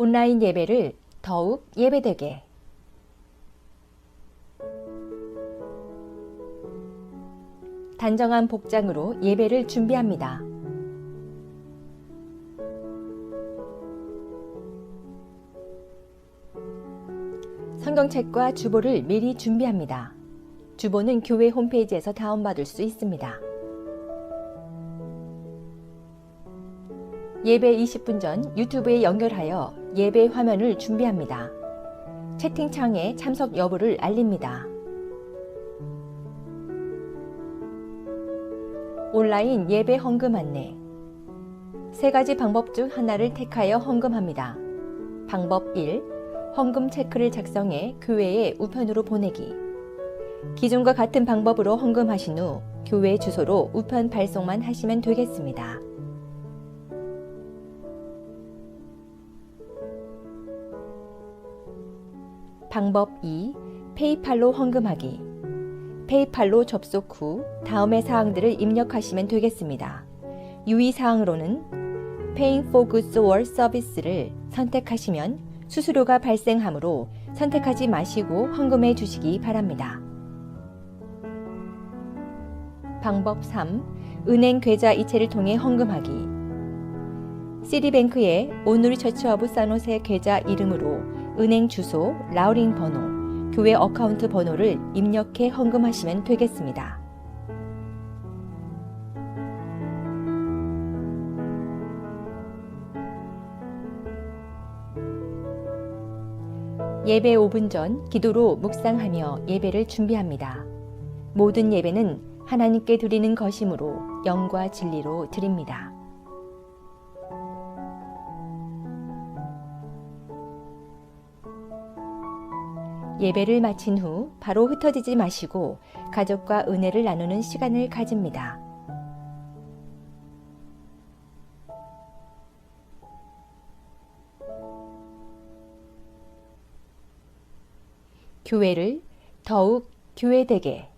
온라인 예배를 더욱 예배되게. 단정한 복장으로 예배를 준비합니다. 성경책과 주보를 미리 준비합니다. 주보는 교회 홈페이지에서 다운받을 수 있습니다. 예배 20분 전 유튜브에 연결하여 예배 화면을 준비합니다. 채팅창에 참석 여부를 알립니다. 온라인 예배 헌금 안내. 세 가지 방법 중 하나를 택하여 헌금합니다. 방법 1. 헌금 체크를 작성해 교회에 우편으로 보내기. 기존과 같은 방법으로 헌금하신 후 교회 주소로 우편 발송만 하시면 되겠습니다. 방법 2. 페이팔로 헌금하기. 페이팔로 접속 후 다음의 사항들을 입력하시면 되겠습니다. 유의사항으로는 Paying for Goods or Service를 선택하시면 수수료가 발생하므로 선택하지 마시고 헌금해 주시기 바랍니다. 방법 3. 은행 계좌 이체를 통해 헌금하기. 시티뱅크의 온누리 처치 오브 산호세 계좌 이름으로 은행 주소, 라우링 번호, 교회 어카운트 번호를 입력해 헌금하시면 되겠습니다. 예배 5분 전 기도로 묵상하며 예배를 준비합니다. 모든 예배는 하나님께 드리는 것이므로 영과 진리로 드립니다. 예배를 마친 후 바로 흩어지지 마시고 가족과 은혜를 나누는 시간을 가집니다. 교회를 더욱 교회되게.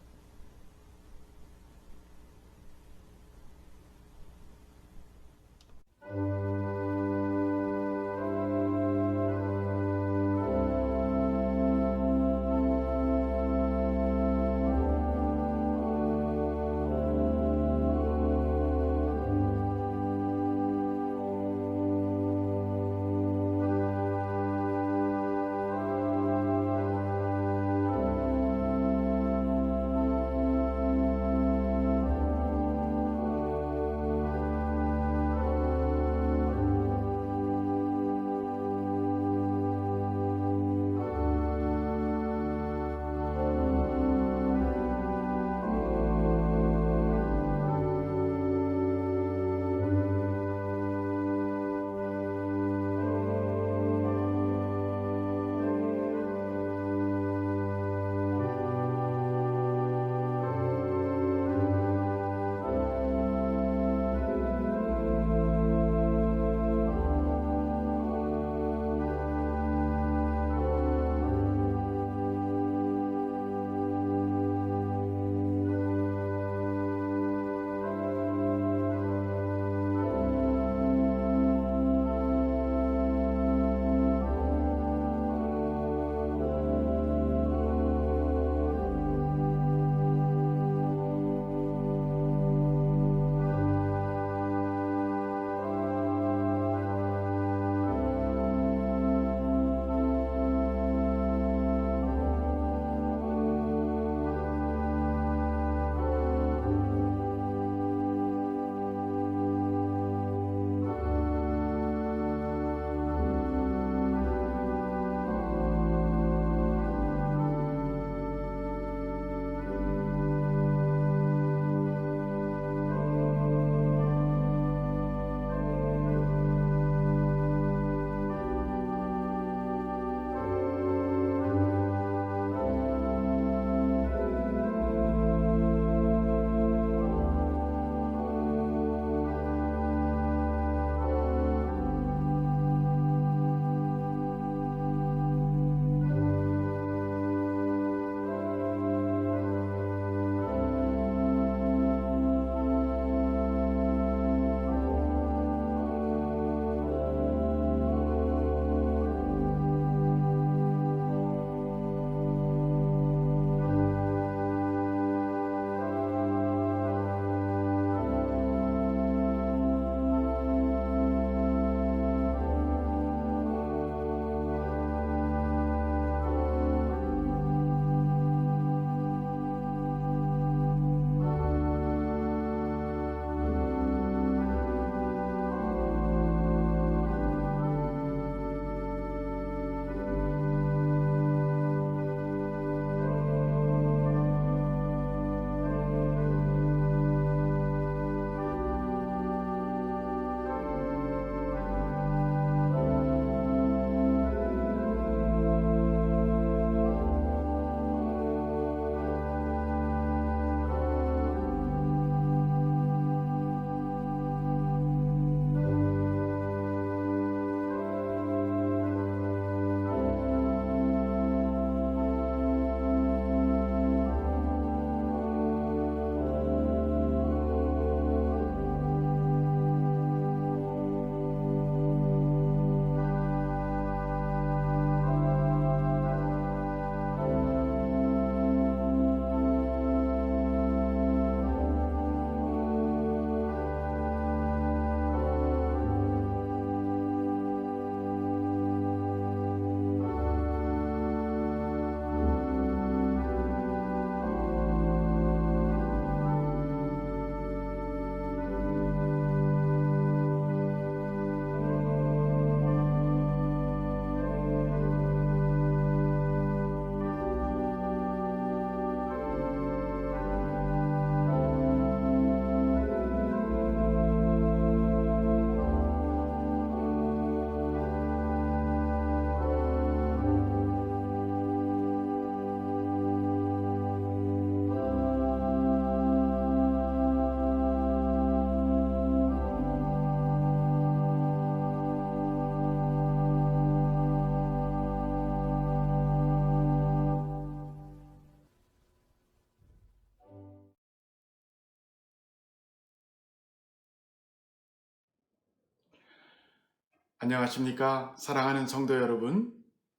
안녕하십니까? 사랑하는 성도 여러분,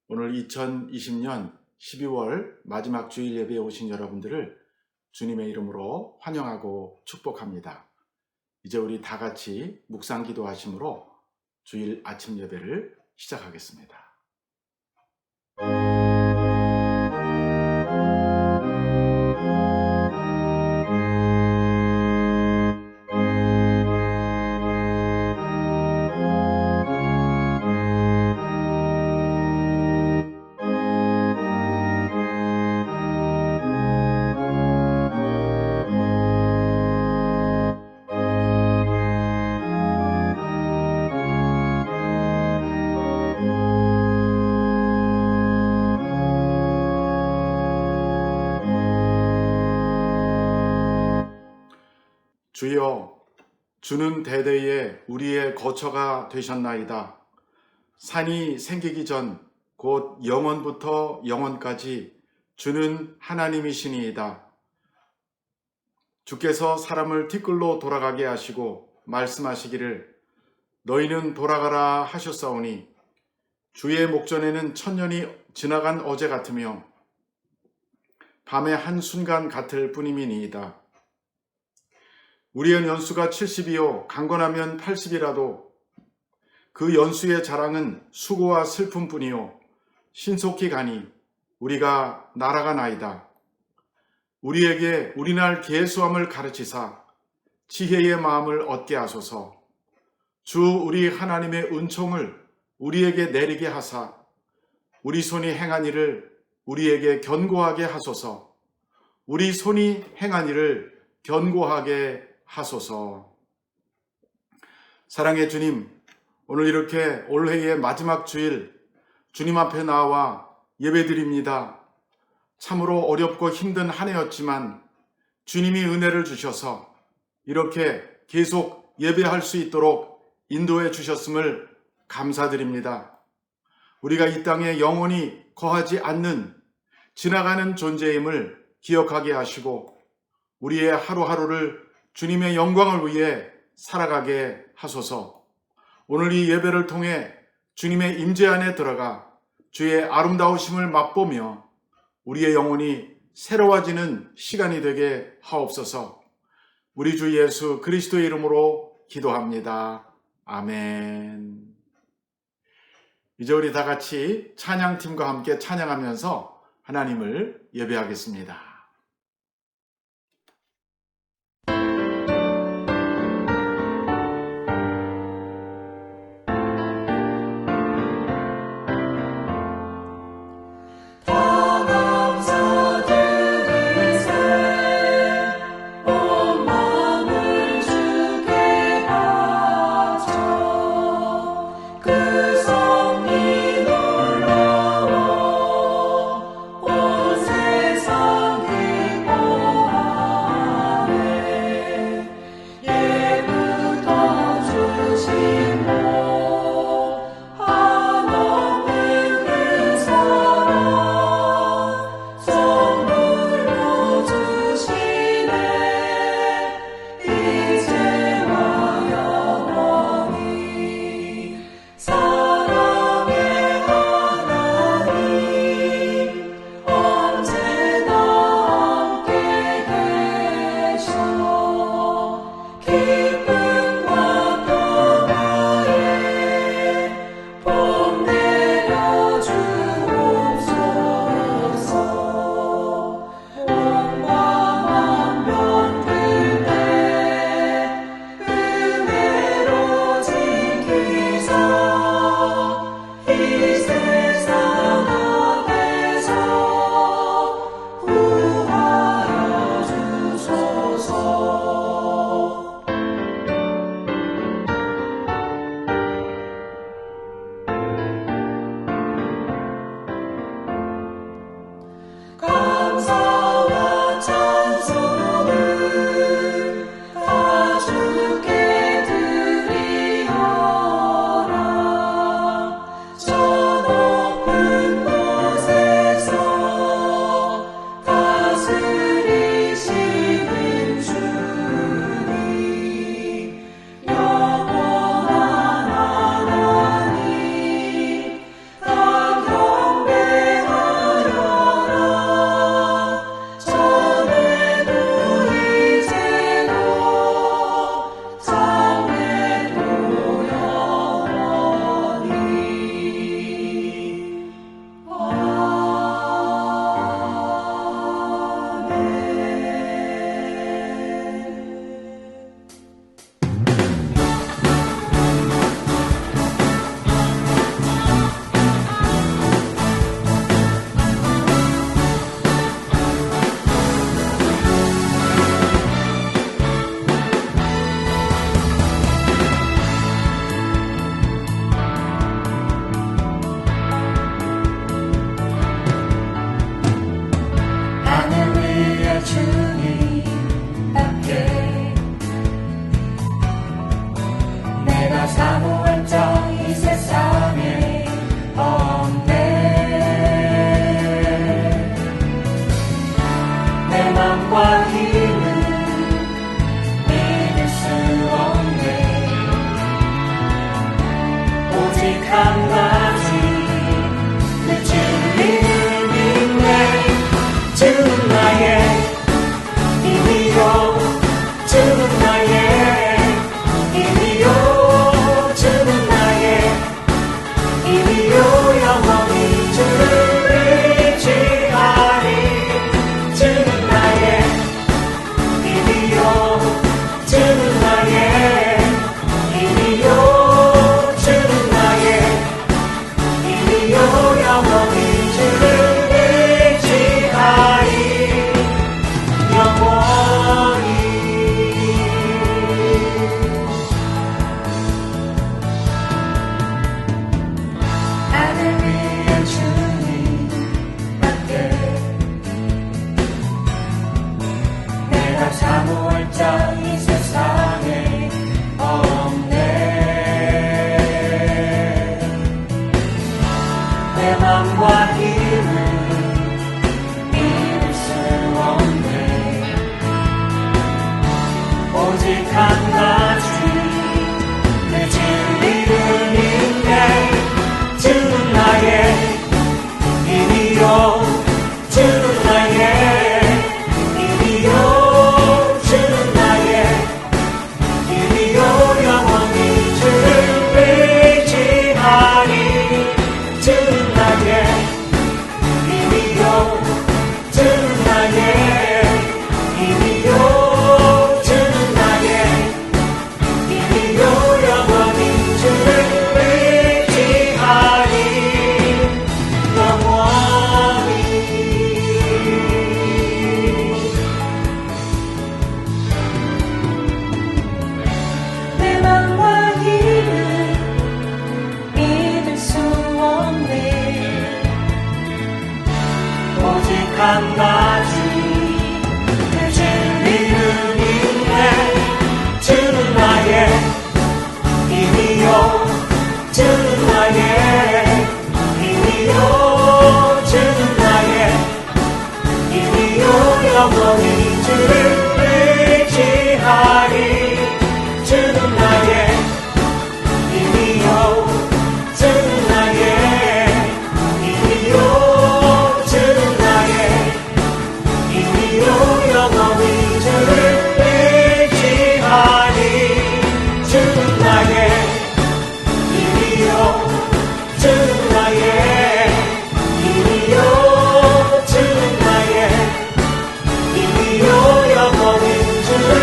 오늘 2020년 12월 마지막 주일 예배에 오신 여러분들을 주님의 이름으로 환영하고 축복합니다. 이제 우리 다 같이 묵상 기도하심으로 주일 아침 예배를 시작하겠습니다. 주여, 주는 대대에 우리의 거처가 되셨나이다. 산이 생기기 전 곧 영원부터 영원까지 주는 하나님이시니이다. 주께서 사람을 티끌로 돌아가게 하시고 말씀하시기를 너희는 돌아가라 하셨사오니 주의 목전에는 천년이 지나간 어제 같으며 밤의 한순간 같을 뿐임이니이다. 우리의 연수가 70이요 강건하면 80이라도 그 연수의 자랑은 수고와 슬픔뿐이요 신속히 가니 우리가 날아가나이다. 우리에게 우리날 계수함을 가르치사 지혜의 마음을 얻게 하소서. 주 우리 하나님의 은총을 우리에게 내리게 하사 우리 손이 행한 일을 우리에게 견고하게 하소서. 우리 손이 행한 일을 견고하게 하소서. 사랑의 주님, 오늘 이렇게 올해의 마지막 주일 주님 앞에 나와 예배드립니다. 참으로 어렵고 힘든 한 해였지만 주님이 은혜를 주셔서 이렇게 계속 예배할 수 있도록 인도해 주셨음을 감사드립니다. 우리가 이 땅에 영원히 거하지 않는 지나가는 존재임을 기억하게 하시고 우리의 하루하루를 주님의 영광을 위해 살아가게 하소서. 오늘 이 예배를 통해 주님의 임재 안에 들어가 주의 아름다우심을 맛보며 우리의 영혼이 새로워지는 시간이 되게 하옵소서. 우리 주 예수 그리스도의 이름으로 기도합니다. 아멘. 이제 우리 다 같이 찬양팀과 함께 찬양하면서 하나님을 예배하겠습니다. 세상에 한 가지 내 진리를 믿네. 주는 나의 힘이요, 주는 나의 힘이요, 주는 나의 힘이요. 영원히 주를 의지하리. 주는 나의 힘이요, 주는 나의 힘이요, 주는 나의 힘이요. 영원히 주를 의지하리. 영원히. 나를 위해 주님 밖에 내가 사모할 자 이 세상에 없네. 내 맘과 힘을 믿을 수 없네. 오직 한 가지 내 진리를 믿네. 주는 나의 힘이요, 주는 나의 힘이요, 주는 나의 힘이요. 영원히 주를 의지하리. 주는 나의 힘이요, 주는 나의 힘이요, 주는 나의 힘이요. 영원히 주를 의지하리. 영원히. 내 맘과 힘을 믿을 수 없네. 오직 한 가지 내 진리를 믿네. 주는 나의 힘이요, 주는 나의 힘이요, 주는 나의 힘이요. 영원히 주를 의지하리. 주는 나의 힘이요, 주는 나의 힘이요, 주는 나의 힘이요. 영원히 주를 의지하리. 주는 나의 힘이요, 주는 나의 힘이요, 주는 나의 힘이요. 영원히 주를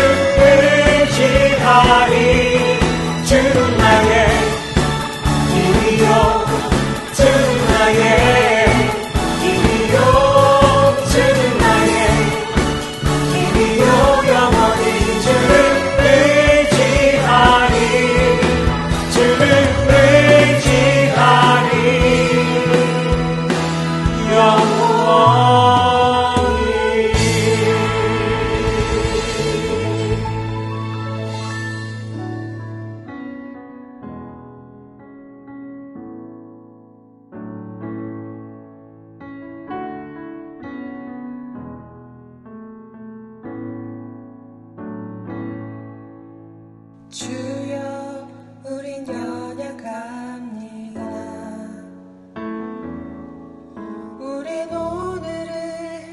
의지하리. 주는 나의 힘이요, 주는 나의 힘이요, 주는 나의 힘이요. 영원히 주를 의지하리. 주를 의지하리. 영원히. 주여, 우린 연약합니다. 우린 오늘을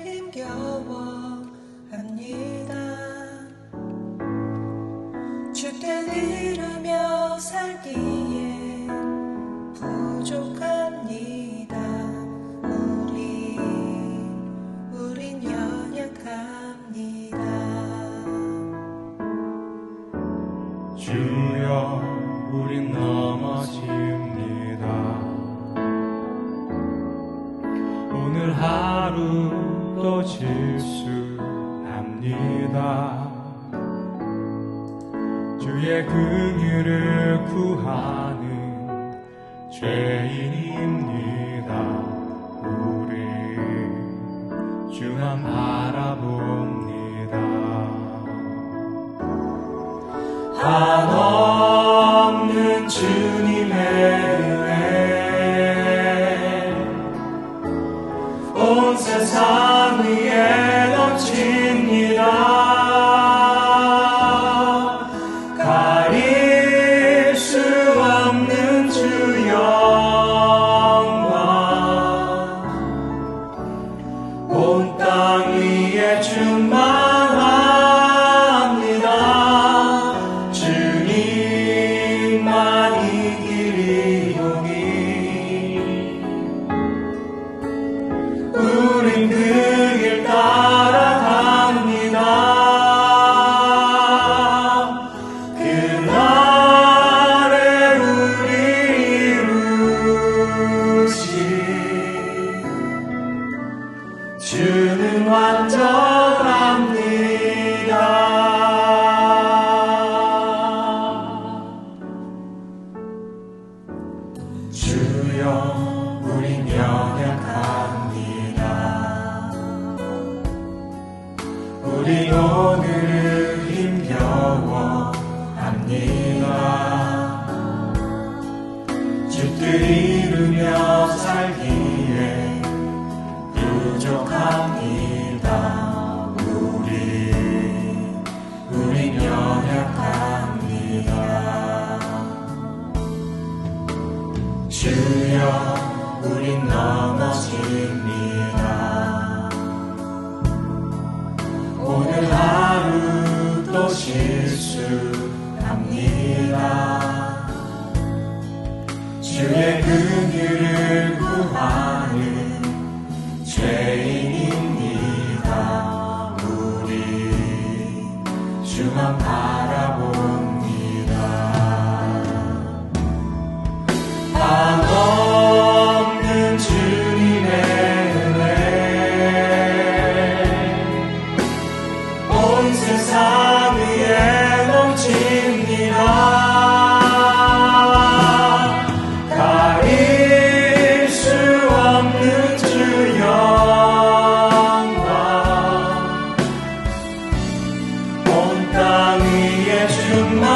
힘겨워합니다. 주께 들으며 살기에 부족합니다. 우린 연약합니다. 주여, 우린 넘어집니다. 오늘 하루 또 질수합니다. 주의 긍휼을 구하는 죄인입니다. 우리 주만 바라봅니다. 한없는 주님의 은혜 온 세상 위에 넘칩니다. 가릴 수 없는 주여 길이오니 우린 그 길 따라갑니다. 그날에 우리 이루신 주는 완전합니다. 주여 우린 연약합니다. 우리 오늘은 힘겨워합니다. 주 뜻 이루며 살기에 부족합니다. 우린 연약합니다. 주여 우린 넘어집니다. 오늘 하루 또 실수합니다. 주의 긍휼을 구하는 죄인입니다. 우리 주만 바라봅니다. 한없는 주님의 은혜 온 세상 위에 넘칩니다. 가릴 수 없는 주 영광 온 땅 위에 충만합니다.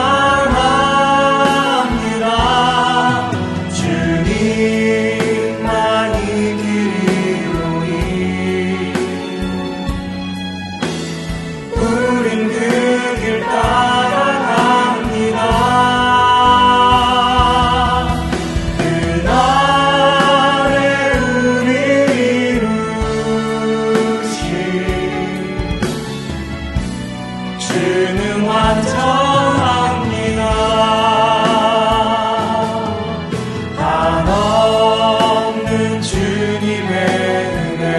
주님만이 길이오니 우린 그 길 따라갑니다. 그날에 우리 이루신 주는 완전합니다. 한없는 주님의 은혜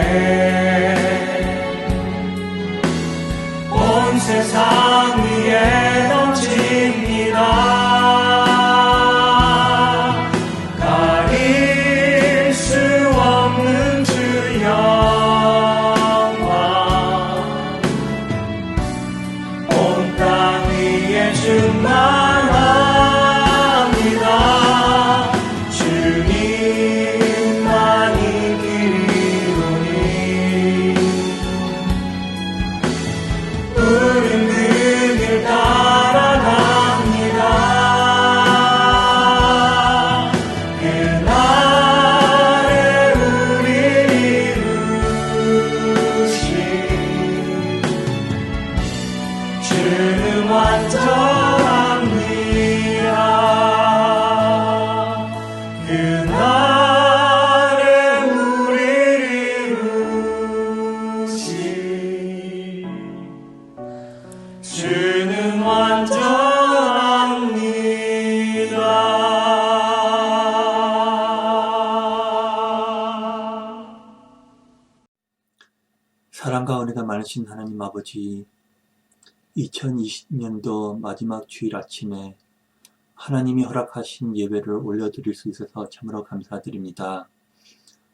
온 세상 위에 넘칩니다. 가릴 수 없는 주 영광 온 땅 위에 충만합니다. 주님만이 길이오니 우린 그 길 따라갑니다. 그날에 우리 이루신 주는 완전합니다. 그날에 우리를 이루신 주는 완전합니다. 사랑과 은혜가 많으신 하나님 아버지, 2020년도 마지막 주일 아침에 하나님이 허락하신 예배를 올려드릴 수 있어서 참으로 감사드립니다.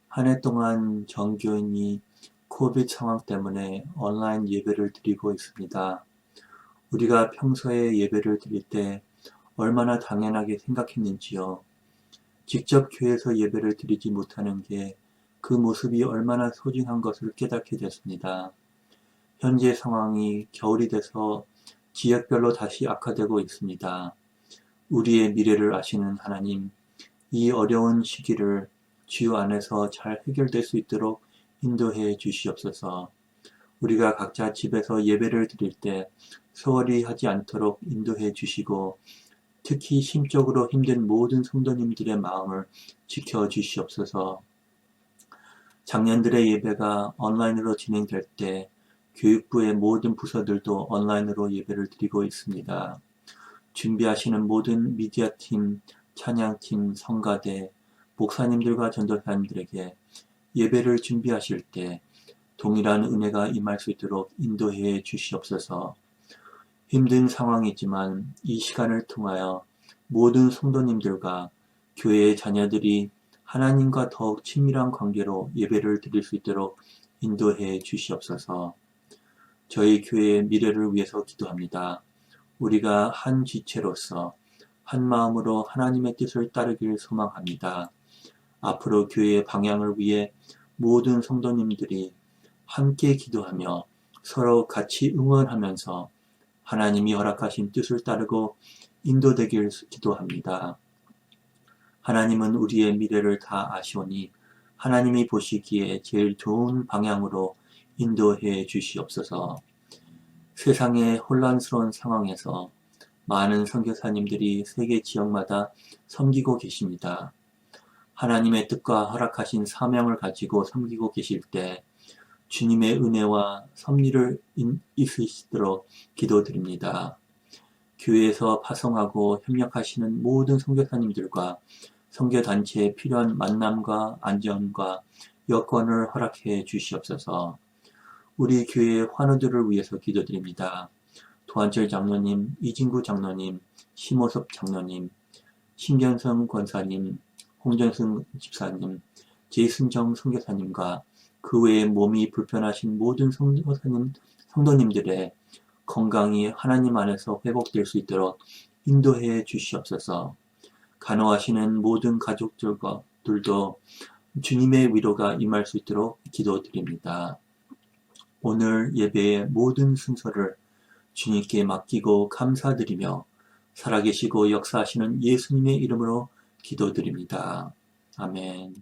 한 해 동안 정교인이 코비드 상황 때문에 온라인 예배를 드리고 있습니다. 우리가 평소에 예배를 드릴 때 얼마나 당연하게 생각했는지요. 직접 교회에서 예배를 드리지 못하는 게 그 모습이 얼마나 소중한 것을 깨닫게 됐습니다. 현재 상황이 겨울이 돼서 지역별로 다시 악화되고 있습니다. 우리의 미래를 아시는 하나님, 이 어려운 시기를 주여 안에서 잘 해결될 수 있도록 인도해 주시옵소서. 우리가 각자 집에서 예배를 드릴 때 소홀히 하지 않도록 인도해 주시고, 특히 심적으로 힘든 모든 성도님들의 마음을 지켜 주시옵소서. 작년들의 예배가 온라인으로 진행될 때 교육부의 모든 부서들도 온라인으로 예배를 드리고 있습니다. 준비하시는 모든 미디어팀, 찬양팀, 성가대, 목사님들과 전도사님들에게 예배를 준비하실 때 동일한 은혜가 임할 수 있도록 인도해 주시옵소서. 힘든 상황이지만 이 시간을 통하여 모든 성도님들과 교회의 자녀들이 하나님과 더욱 친밀한 관계로 예배를 드릴 수 있도록 인도해 주시옵소서. 저희 교회의 미래를 위해서 기도합니다. 우리가 한 지체로서 한 마음으로 하나님의 뜻을 따르기를 소망합니다. 앞으로 교회의 방향을 위해 모든 성도님들이 함께 기도하며 서로 같이 응원하면서 하나님이 허락하신 뜻을 따르고 인도되길 기도합니다. 하나님은 우리의 미래를 다 아시오니 하나님이 보시기에 제일 좋은 방향으로 인도해 주시옵소서. 세상의 혼란스러운 상황에서 많은 선교사님들이 세계 지역마다 섬기고 계십니다. 하나님의 뜻과 허락하신 사명을 가지고 섬기고 계실 때 주님의 은혜와 섭리를 있으시도록 기도드립니다. 교회에서 파송하고 협력하시는 모든 선교사님들과 선교단체에 필요한 만남과 안전과 여건을 허락해 주시옵소서. 우리 교회의 환우들을 위해서 기도드립니다. 도한철 장로님, 이진구 장로님, 심호섭 장로님, 신견성 권사님, 홍전승 집사님, 제이슨정 선교사님과 그 외에 몸이 불편하신 모든 성도님들의 건강이 하나님 안에서 회복될 수 있도록 인도해 주시옵소서. 간호하시는 모든 가족들도 주님의 위로가 임할 수 있도록 기도드립니다. 오늘 예배의 모든 순서를 주님께 맡기고 감사드리며 살아계시고 역사하시는 예수님의 이름으로 기도드립니다. 아멘.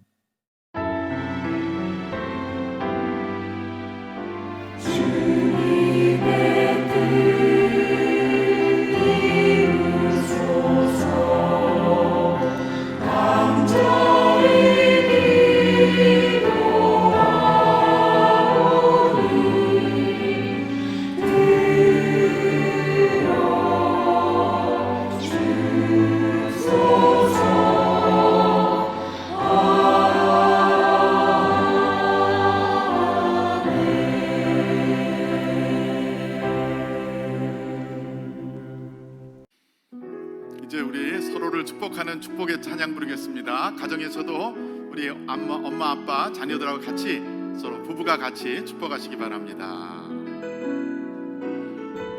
이제 우리 서로를 축복하는 축복의 찬양 부르겠습니다. 가정에서도 우리 엄마, 아빠, 자녀들하고 같이 서로 부부가 같이 축복하시기 바랍니다.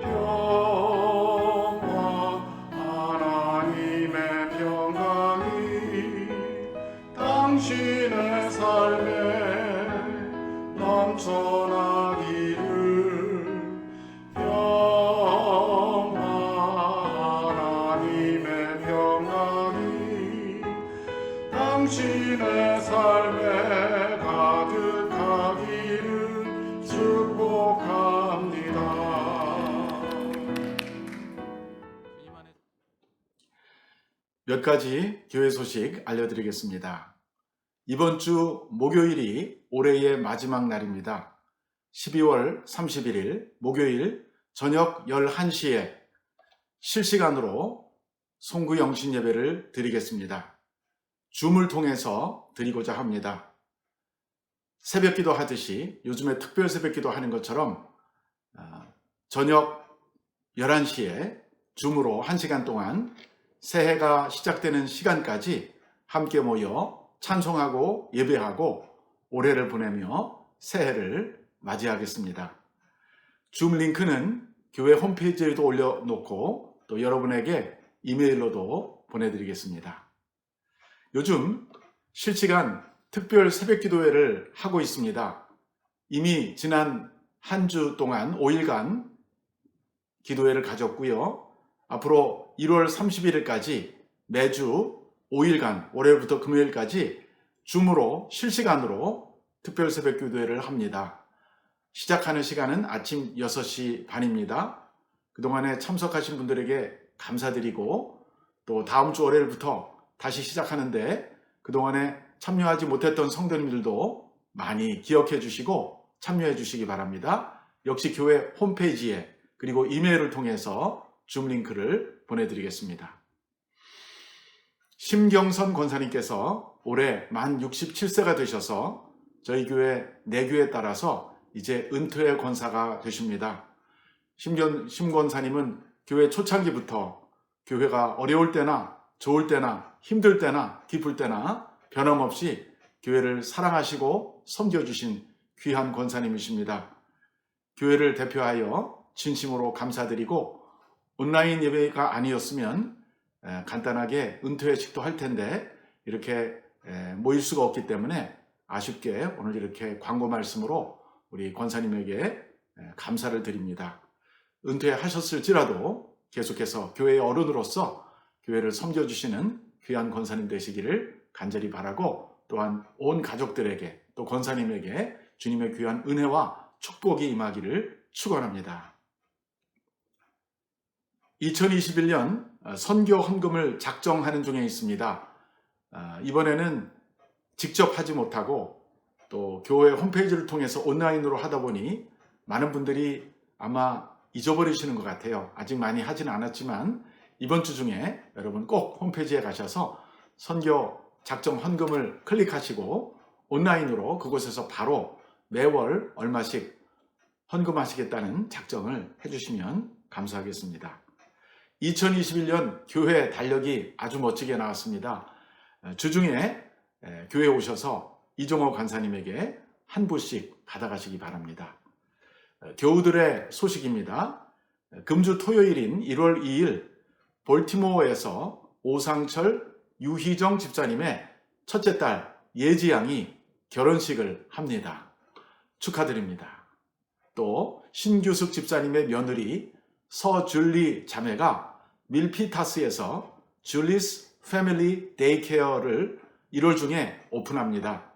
평화 하나님의 평강이 당신의 삶에 넘쳐나기를. 평화 하나님의 평강이 당신의 삶에 가득하기를 축복합니다. 몇 가지 교회 소식 알려드리겠습니다. 이번 주 목요일이 올해의 마지막 날입니다. 12월 31일 목요일 저녁 11시에 실시간으로 송구 영신 예배를 드리겠습니다. 줌을 통해서 드리고자 합니다. 새벽기도 하듯이 요즘에 특별 새벽기도 하는 것처럼 저녁 11시에 줌으로 1시간 동안 새해가 시작되는 시간까지 함께 모여 찬송하고 예배하고 올해를 보내며 새해를 맞이하겠습니다. 줌 링크는 교회 홈페이지에도 올려놓고 또 여러분에게 이메일로도 보내드리겠습니다. 요즘 실시간 특별 새벽기도회를 하고 있습니다. 이미 지난 한 주 동안 5일간 기도회를 가졌고요. 앞으로 1월 31일까지 매주 5일간 월요일부터 금요일까지 줌으로 실시간으로 특별 새벽기도회를 합니다. 시작하는 시간은 아침 6시 반입니다. 그동안에 참석하신 분들에게 감사드리고 또 다음 주 월요일부터 다시 시작하는데 그동안에 참여하지 못했던 성도님들도 많이 기억해 주시고 참여해 주시기 바랍니다. 역시 교회 홈페이지에 그리고 이메일을 통해서 줌 링크를 보내드리겠습니다. 심경선 권사님께서 올해 만 67세가 되셔서 저희 교회 내교에 따라서 이제 은퇴의 권사가 되십니다. 심 권사님은 교회 초창기부터 교회가 어려울 때나 좋을 때나 힘들 때나 기쁠 때나 변함없이 교회를 사랑하시고 섬겨주신 귀한 권사님이십니다. 교회를 대표하여 진심으로 감사드리고 온라인 예배가 아니었으면 간단하게 은퇴회식도 할 텐데 이렇게 모일 수가 없기 때문에 아쉽게 오늘 이렇게 광고 말씀으로 우리 권사님에게 감사를 드립니다. 은퇴하셨을지라도 계속해서 교회의 어른으로서 교회를 섬겨주시는 귀한 권사님 되시기를 간절히 바라고 또한 온 가족들에게 또 권사님에게 주님의 귀한 은혜와 축복이 임하기를 축원합니다. 2021년 선교 헌금을 작정하는 중에 있습니다. 이번에는 직접 하지 못하고 또 교회 홈페이지를 통해서 온라인으로 하다 보니 많은 분들이 아마 잊어버리시는 것 같아요. 아직 많이 하지는 않았지만 이번 주 중에 여러분 꼭 홈페이지에 가셔서 선교 작정 헌금을 클릭하시고 온라인으로 그곳에서 바로 매월 얼마씩 헌금하시겠다는 작정을 해주시면 감사하겠습니다. 2021년 교회 달력이 아주 멋지게 나왔습니다. 주중에 교회에 오셔서 이종호 간사님에게 한 부씩 받아가시기 바랍니다. 교우들의 소식입니다. 금주 토요일인 1월 2일 볼티모어에서 오상철 유희정 집사님의 첫째 딸 예지양이 결혼식을 합니다. 축하드립니다. 또 신규숙 집사님의 며느리 서줄리 자매가 밀피타스에서 줄리스 패밀리 데이케어를 1월 중에 오픈합니다.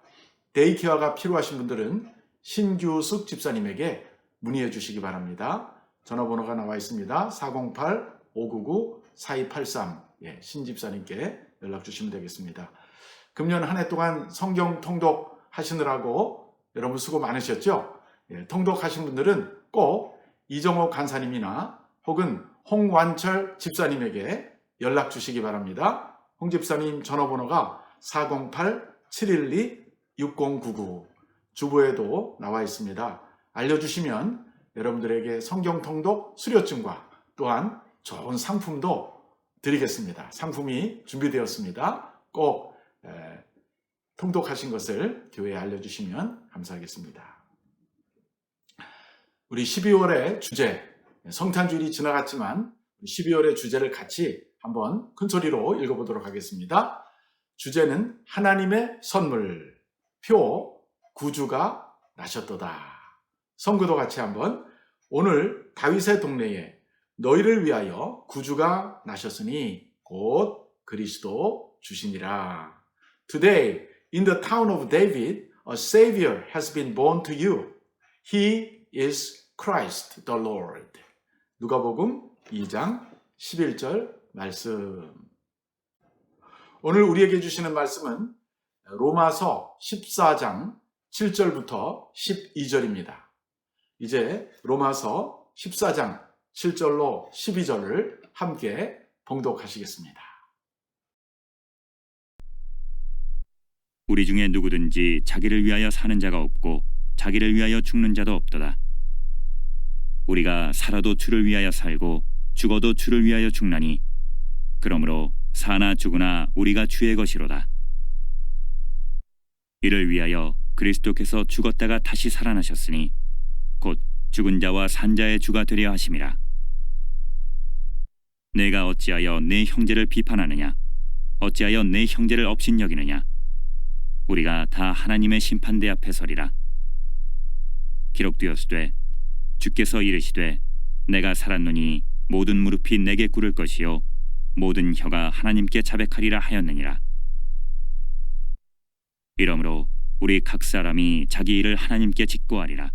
데이케어가 필요하신 분들은 신규숙 집사님에게 문의해 주시기 바랍니다. 전화번호가 나와 있습니다. 408-599-4283 신 집사님께 연락 주시면 되겠습니다. 금년 한 해 동안 성경 통독 하시느라고 여러분 수고 많으셨죠? 통독하신 분들은 꼭 이정호 간사님이나 혹은 홍완철 집사님에게 연락 주시기 바랍니다. 홍 집사님 전화번호가 408-712-6099 주보에도 나와 있습니다. 알려주시면 여러분들에게 성경 통독 수료증과 또한 좋은 상품도 드리겠습니다. 상품이 준비되었습니다. 꼭 통독하신 것을 교회에 알려주시면 감사하겠습니다. 우리 12월의 주제, 성탄주일이 지나갔지만 12월의 주제를 같이 한번 큰 소리로 읽어보도록 하겠습니다. 주제는 하나님의 선물, 표 구주가 나셨도다. 성구도 같이 한번 오늘 다윗의 동네에 너희를 위하여 구주가 나셨으니 곧 그리스도 주시니라. Today in the town of David a Savior has been born to you. He is Christ the Lord. 누가복음 2장 11절 말씀. 오늘 우리에게 주시는 말씀은 로마서 14장 7절부터 12절입니다. 이제 로마서 14장 7절로 12절을 함께 봉독하시겠습니다. 우리 중에 누구든지 자기를 위하여 사는 자가 없고 자기를 위하여 죽는 자도 없도다. 우리가 살아도 주를 위하여 살고 죽어도 주를 위하여 죽나니 그러므로 사나 죽으나 우리가 주의 것이로다. 이를 위하여 그리스도께서 죽었다가 다시 살아나셨으니 곧 죽은 자와 산 자의 주가 되려 하심이라. 내가 어찌하여 내 형제를 비판하느냐? 어찌하여 내 형제를 업신여기느냐? 우리가 다 하나님의 심판대 앞에 서리라. 기록되었으되 주께서 이르시되 내가 살았노니 모든 무릎이 내게 꿇을 것이요 모든 혀가 하나님께 자백하리라 하였느니라. 이러므로 우리 각 사람이 자기 일을 하나님께 직고하리라.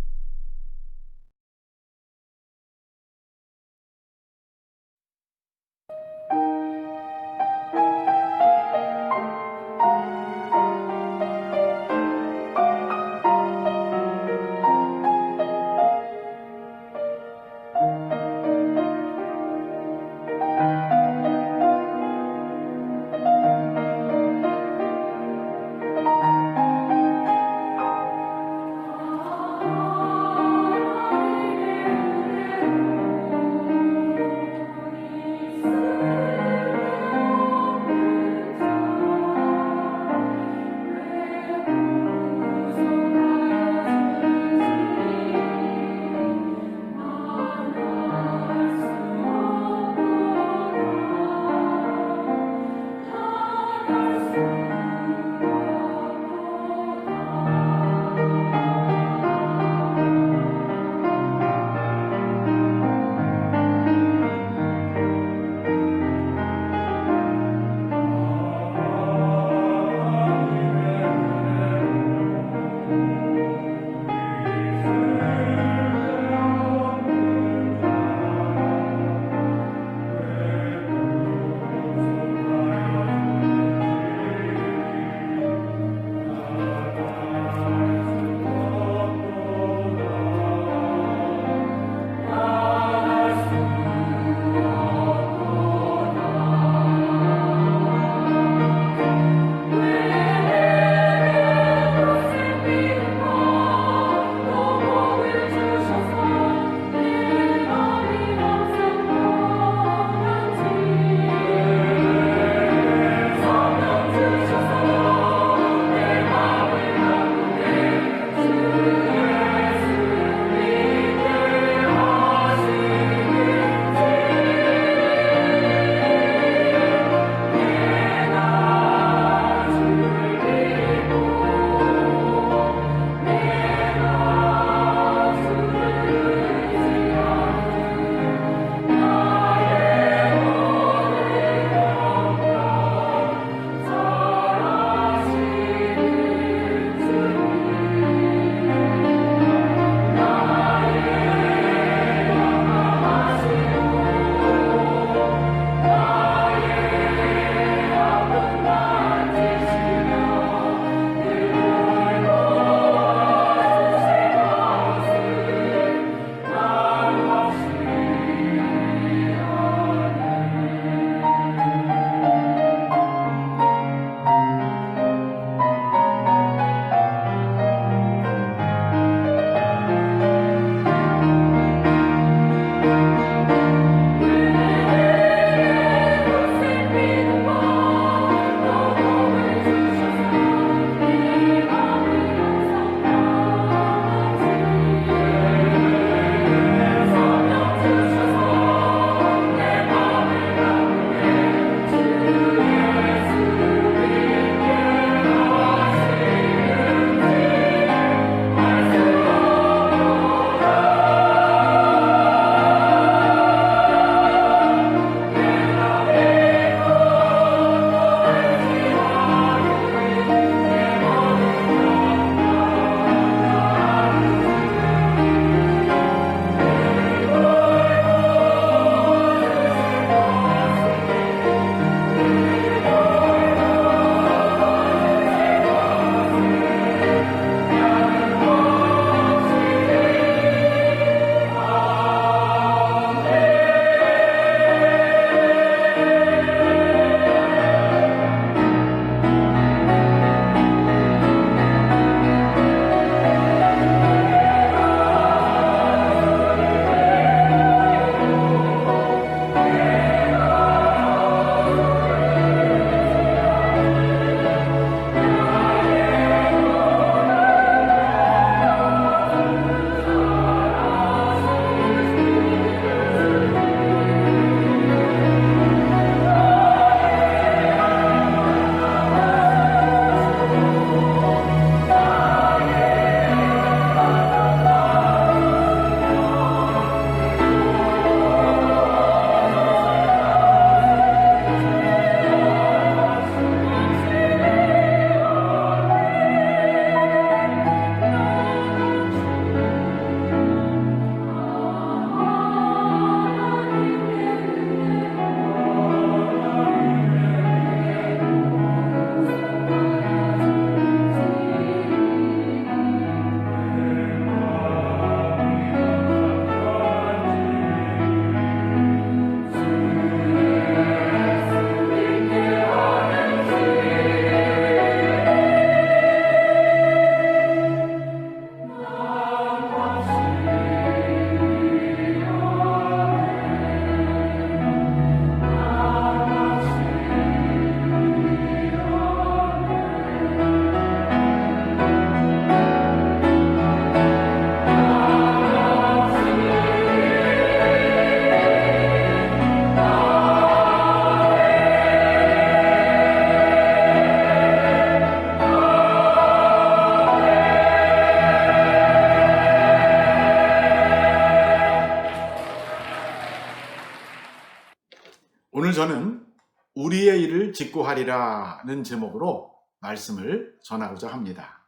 직구하리라는 제목으로 말씀을 전하고자 합니다.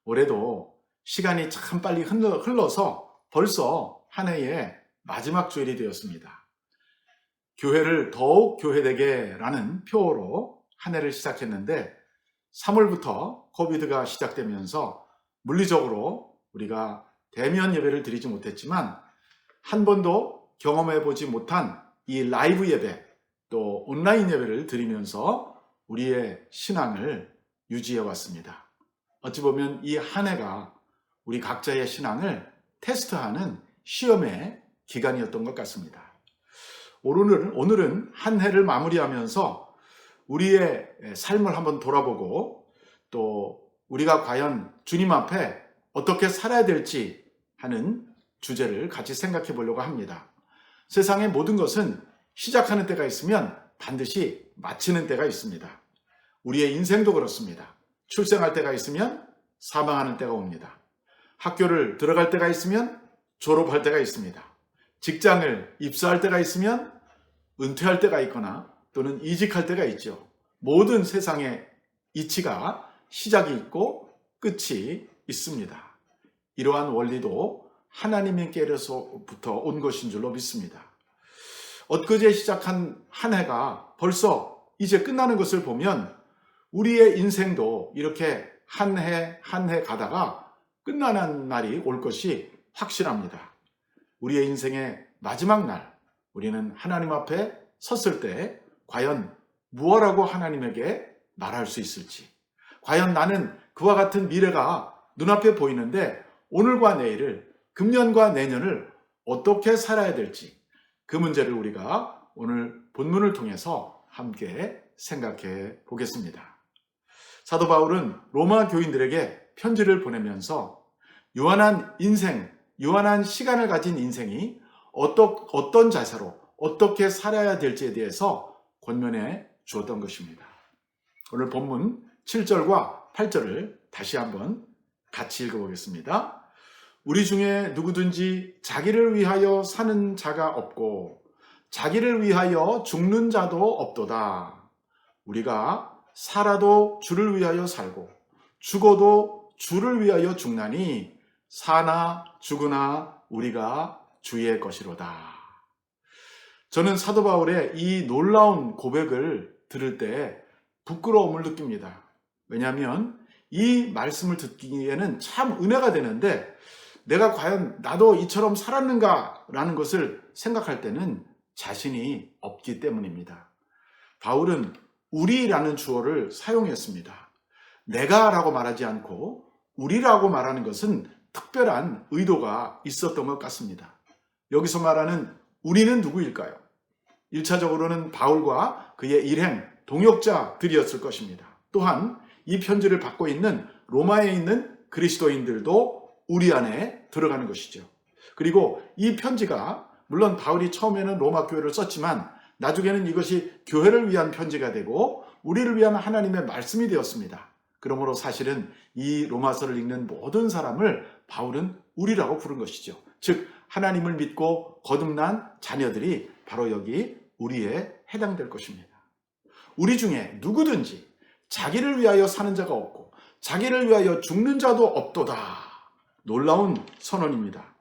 올해도 시간이 참 빨리 흘러서 벌써 한 해의 마지막 주일이 되었습니다. 교회를 더욱 교회되게 라는 표어로 한 해를 시작했는데 3월부터 코비드가 시작되면서 물리적으로 우리가 대면 예배를 드리지 못했지만 한 번도 경험해보지 못한 이 라이브 예배 또 온라인 예배를 드리면서 우리의 신앙을 유지해 왔습니다. 어찌 보면 이 한 해가 우리 각자의 신앙을 테스트하는 시험의 기간이었던 것 같습니다. 오늘은 한 해를 마무리하면서 우리의 삶을 한번 돌아보고 또 우리가 과연 주님 앞에 어떻게 살아야 될지 하는 주제를 같이 생각해 보려고 합니다. 세상의 모든 것은 시작하는 때가 있으면 반드시 마치는 때가 있습니다. 우리의 인생도 그렇습니다. 출생할 때가 있으면 사망하는 때가 옵니다. 학교를 들어갈 때가 있으면 졸업할 때가 있습니다. 직장을 입사할 때가 있으면 은퇴할 때가 있거나 또는 이직할 때가 있죠. 모든 세상의 이치가 시작이 있고 끝이 있습니다. 이러한 원리도 하나님께로서부터 온 것인 줄로 믿습니다. 엊그제 시작한 한 해가 벌써 이제 끝나는 것을 보면 우리의 인생도 이렇게 한 해 한 해 가다가 끝나는 날이 올 것이 확실합니다. 우리의 인생의 마지막 날, 우리는 하나님 앞에 섰을 때 과연 무엇라고 하나님에게 말할 수 있을지, 과연 나는 그와 같은 미래가 눈앞에 보이는데 오늘과 내일을, 금년과 내년을 어떻게 살아야 될지, 그 문제를 우리가 오늘 본문을 통해서 함께 생각해 보겠습니다. 사도 바울은 로마 교인들에게 편지를 보내면서 유한한 인생, 유한한 시간을 가진 인생이 어떤 자세로 어떻게 살아야 될지에 대해서 권면해 주었던 것입니다. 오늘 본문 7절과 8절을 다시 한번 같이 읽어보겠습니다. 우리 중에 누구든지 자기를 위하여 사는 자가 없고 자기를 위하여 죽는 자도 없도다. 우리가 살아도 주를 위하여 살고 죽어도 주를 위하여 죽나니 사나 죽으나 우리가 주의 것이로다. 저는 사도 바울의 이 놀라운 고백을 들을 때 부끄러움을 느낍니다. 왜냐하면 이 말씀을 듣기에는 참 은혜가 되는데 내가 과연 나도 이처럼 살았는가 라는 것을 생각할 때는 자신이 없기 때문입니다. 바울은 우리라는 주어를 사용했습니다. 내가 라고 말하지 않고 우리라고 말하는 것은 특별한 의도가 있었던 것 같습니다. 여기서 말하는 우리는 누구일까요? 1차적으로는 바울과 그의 일행, 동역자들이었을 것입니다. 또한 이 편지를 받고 있는 로마에 있는 그리스도인들도 우리 안에 들어가는 것이죠. 그리고 이 편지가 물론 바울이 처음에는 로마 교회를 썼지만 나중에는 이것이 교회를 위한 편지가 되고 우리를 위한 하나님의 말씀이 되었습니다. 그러므로 사실은 이 로마서를 읽는 모든 사람을 바울은 우리라고 부른 것이죠. 즉 하나님을 믿고 거듭난 자녀들이 바로 여기 우리에 해당될 것입니다. 우리 중에 누구든지 자기를 위하여 사는 자가 없고 자기를 위하여 죽는 자도 없도다. 놀라운 선언입니다.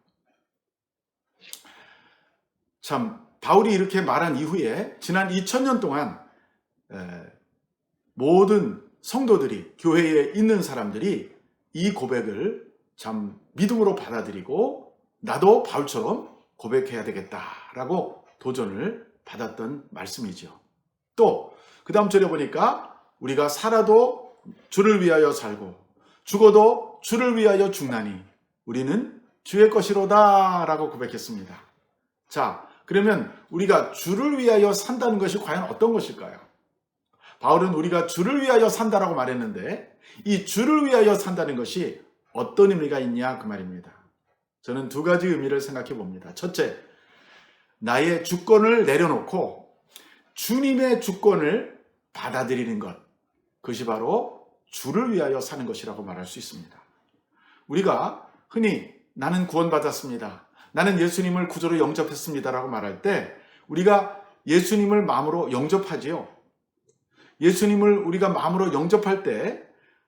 참 바울이 이렇게 말한 이후에 지난 2000년 동안 모든 성도들이, 교회에 있는 사람들이 이 고백을 참 믿음으로 받아들이고 나도 바울처럼 고백해야 되겠다라고 도전을 받았던 말씀이죠. 또 그 다음 절에 보니까 우리가 살아도 주를 위하여 살고 죽어도 주를 위하여 죽나니 우리는 주의 것이로다 라고 고백했습니다. 자, 그러면 우리가 주를 위하여 산다는 것이 과연 어떤 것일까요? 바울은 우리가 주를 위하여 산다라고 말했는데 이 주를 위하여 산다는 것이 어떤 의미가 있냐 그 말입니다. 저는 두 가지 의미를 생각해 봅니다. 첫째, 나의 주권을 내려놓고 주님의 주권을 받아들이는 것, 그것이 바로 주를 위하여 사는 것이라고 말할 수 있습니다. 우리가 흔히 나는 구원받았습니다, 나는 예수님을 구주로 영접했습니다 라고 말할 때 우리가 예수님을 마음으로 영접하지요. 예수님을 우리가 마음으로 영접할 때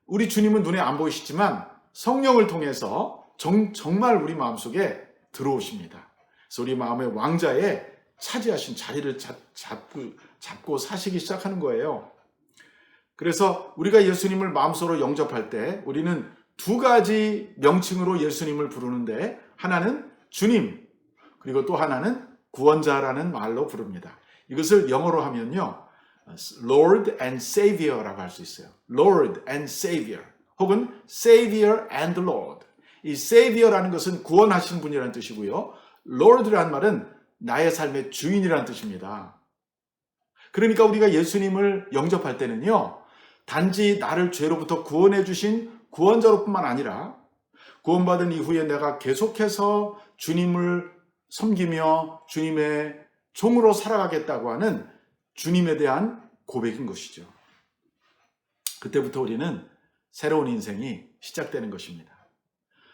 우리 주님은 눈에 안 보이시지만 성령을 통해서 정말 우리 마음속에 들어오십니다. 그래서 우리 마음의 왕자에 차지하신 자리를 잡고 사시기 시작하는 거예요. 그래서 우리가 예수님을 마음속으로 영접할 때 우리는 두 가지 명칭으로 예수님을 부르는데 하나는 주님, 그리고 또 하나는 구원자라는 말로 부릅니다. 이것을 영어로 하면요, Lord and Savior라고 할 수 있어요. Lord and Savior 혹은 Savior and Lord. 이 Savior라는 것은 구원하신 분이라는 뜻이고요. Lord라는 말은 나의 삶의 주인이라는 뜻입니다. 그러니까 우리가 예수님을 영접할 때는요, 단지 나를 죄로부터 구원해 주신 구원자로뿐만 아니라 구원받은 이후에 내가 계속해서 주님을 섬기며 주님의 종으로 살아가겠다고 하는 주님에 대한 고백인 것이죠. 그때부터 우리는 새로운 인생이 시작되는 것입니다.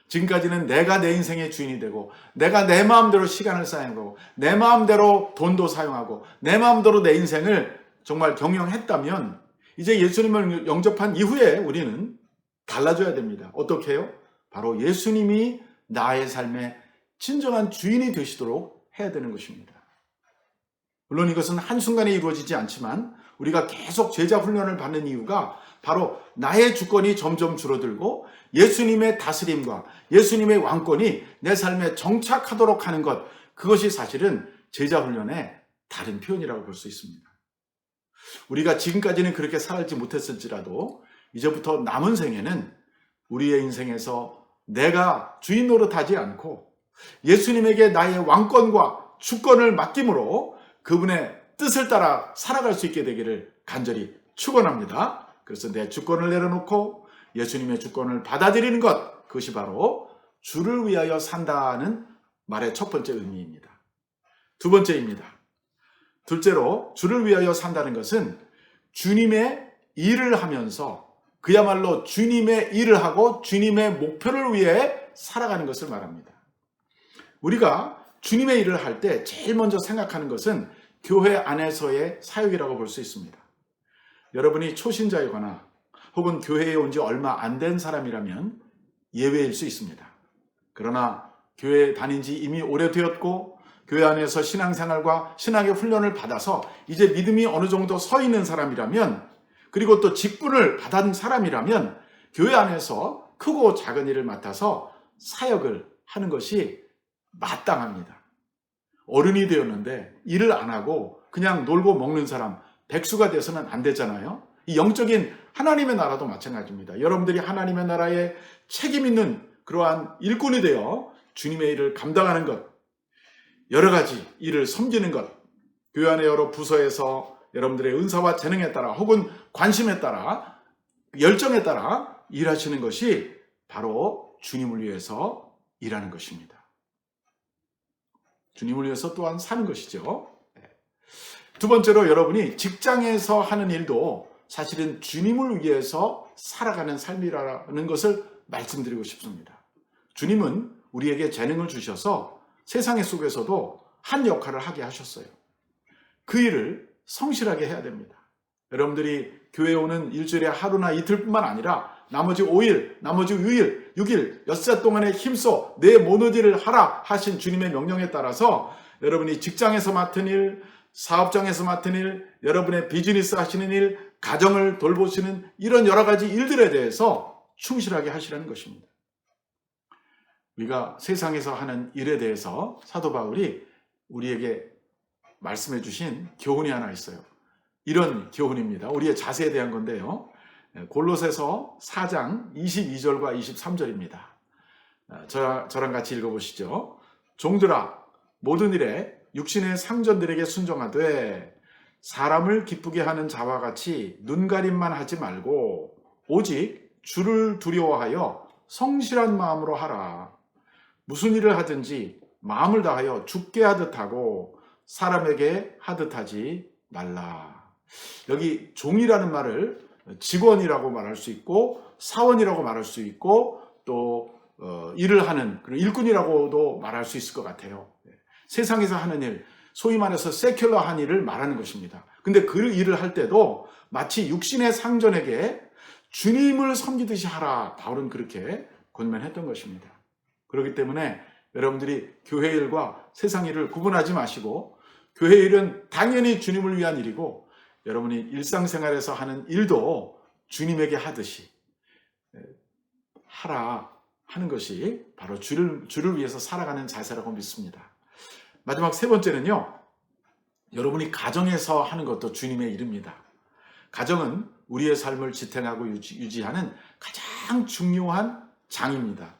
지금까지는 내가 내 인생의 주인이 되고 내가 내 마음대로 시간을 사용하고 내 마음대로 돈도 사용하고 내 마음대로 내 인생을 정말 경영했다면 이제 예수님을 영접한 이후에 우리는 달라져야 됩니다. 어떻게 해요? 바로 예수님이 나의 삶의 진정한 주인이 되시도록 해야 되는 것입니다. 물론 이것은 한순간에 이루어지지 않지만 우리가 계속 제자 훈련을 받는 이유가 바로 나의 주권이 점점 줄어들고 예수님의 다스림과 예수님의 왕권이 내 삶에 정착하도록 하는 것, 그것이 사실은 제자 훈련의 다른 표현이라고 볼 수 있습니다. 우리가 지금까지는 그렇게 살지 못했을지라도 이제부터 남은 생에는 우리의 인생에서 내가 주인 노릇하지 않고 예수님에게 나의 왕권과 주권을 맡김으로 그분의 뜻을 따라 살아갈 수 있게 되기를 간절히 축원합니다. 그래서 내 주권을 내려놓고 예수님의 주권을 받아들이는 것, 그것이 바로 주를 위하여 산다는 말의 첫 번째 의미입니다. 두 번째입니다. 둘째로 주를 위하여 산다는 것은 주님의 일을 하면서 그야말로 주님의 일을 하고 주님의 목표를 위해 살아가는 것을 말합니다. 우리가 주님의 일을 할 때 제일 먼저 생각하는 것은 교회 안에서의 사역이라고 볼 수 있습니다. 여러분이 초신자이거나 혹은 교회에 온 지 얼마 안 된 사람이라면 예외일 수 있습니다. 그러나 교회에 다닌 지 이미 오래되었고 교회 안에서 신앙생활과 신학의 훈련을 받아서 이제 믿음이 어느 정도 서 있는 사람이라면, 그리고 또 직분을 받은 사람이라면 교회 안에서 크고 작은 일을 맡아서 사역을 하는 것이 마땅합니다. 어른이 되었는데 일을 안 하고 그냥 놀고 먹는 사람, 백수가 돼서는 안 되잖아요. 이 영적인 하나님의 나라도 마찬가지입니다. 여러분들이 하나님의 나라에 책임 있는 그러한 일꾼이 되어 주님의 일을 감당하는 것, 여러 가지 일을 섬기는 것, 교회 안의 여러 부서에서 여러분들의 은사와 재능에 따라 혹은 관심에 따라 열정에 따라 일하시는 것이 바로 주님을 위해서 일하는 것입니다. 주님을 위해서 또한 사는 것이죠. 두 번째로 여러분이 직장에서 하는 일도 사실은 주님을 위해서 살아가는 삶이라는 것을 말씀드리고 싶습니다. 주님은 우리에게 재능을 주셔서 세상 속에서도 한 역할을 하게 하셨어요. 그 일을 성실하게 해야 됩니다. 여러분들이 교회에 오는 일주일에 하루나 이틀뿐만 아니라 나머지 5일, 나머지 6일, 엿새 동안에 힘써 내 모노디를 하라 하신 주님의 명령에 따라서 여러분이 직장에서 맡은 일, 사업장에서 맡은 일, 여러분의 비즈니스 하시는 일, 가정을 돌보시는 이런 여러 가지 일들에 대해서 충실하게 하시라는 것입니다. 우리가 세상에서 하는 일에 대해서 사도 바울이 우리에게 말씀해 주신 교훈이 하나 있어요. 이런 교훈입니다. 우리의 자세에 대한 건데요. 골로새서 4장 22절과 23절입니다. 저랑 같이 읽어보시죠. 종들아, 모든 일에 육신의 상전들에게 순종하되 사람을 기쁘게 하는 자와 같이 눈가림만 하지 말고 오직 주를 두려워하여 성실한 마음으로 하라. 무슨 일을 하든지 마음을 다하여 주께 하듯 하고 사람에게 하듯 하지 말라. 여기 종이라는 말을 직원이라고 말할 수 있고 사원이라고 말할 수 있고 또 일을 하는 그런 일꾼이라고도 말할 수 있을 것 같아요. 세상에서 하는 일, 소위 말해서 세큘러한 일을 말하는 것입니다. 근데 그 일을 할 때도 마치 육신의 상전에게 주님을 섬기듯이 하라. 바울은 그렇게 권면했던 것입니다. 그렇기 때문에 여러분들이 교회 일과 세상 일을 구분하지 마시고 교회 일은 당연히 주님을 위한 일이고 여러분이 일상생활에서 하는 일도 주님에게 하듯이 하라 하는 것이 바로 주를 위해서 살아가는 자세라고 믿습니다. 마지막 세 번째는요. 여러분이 가정에서 하는 것도 주님의 일입니다. 가정은 우리의 삶을 지탱하고 유지하는 가장 중요한 장입니다.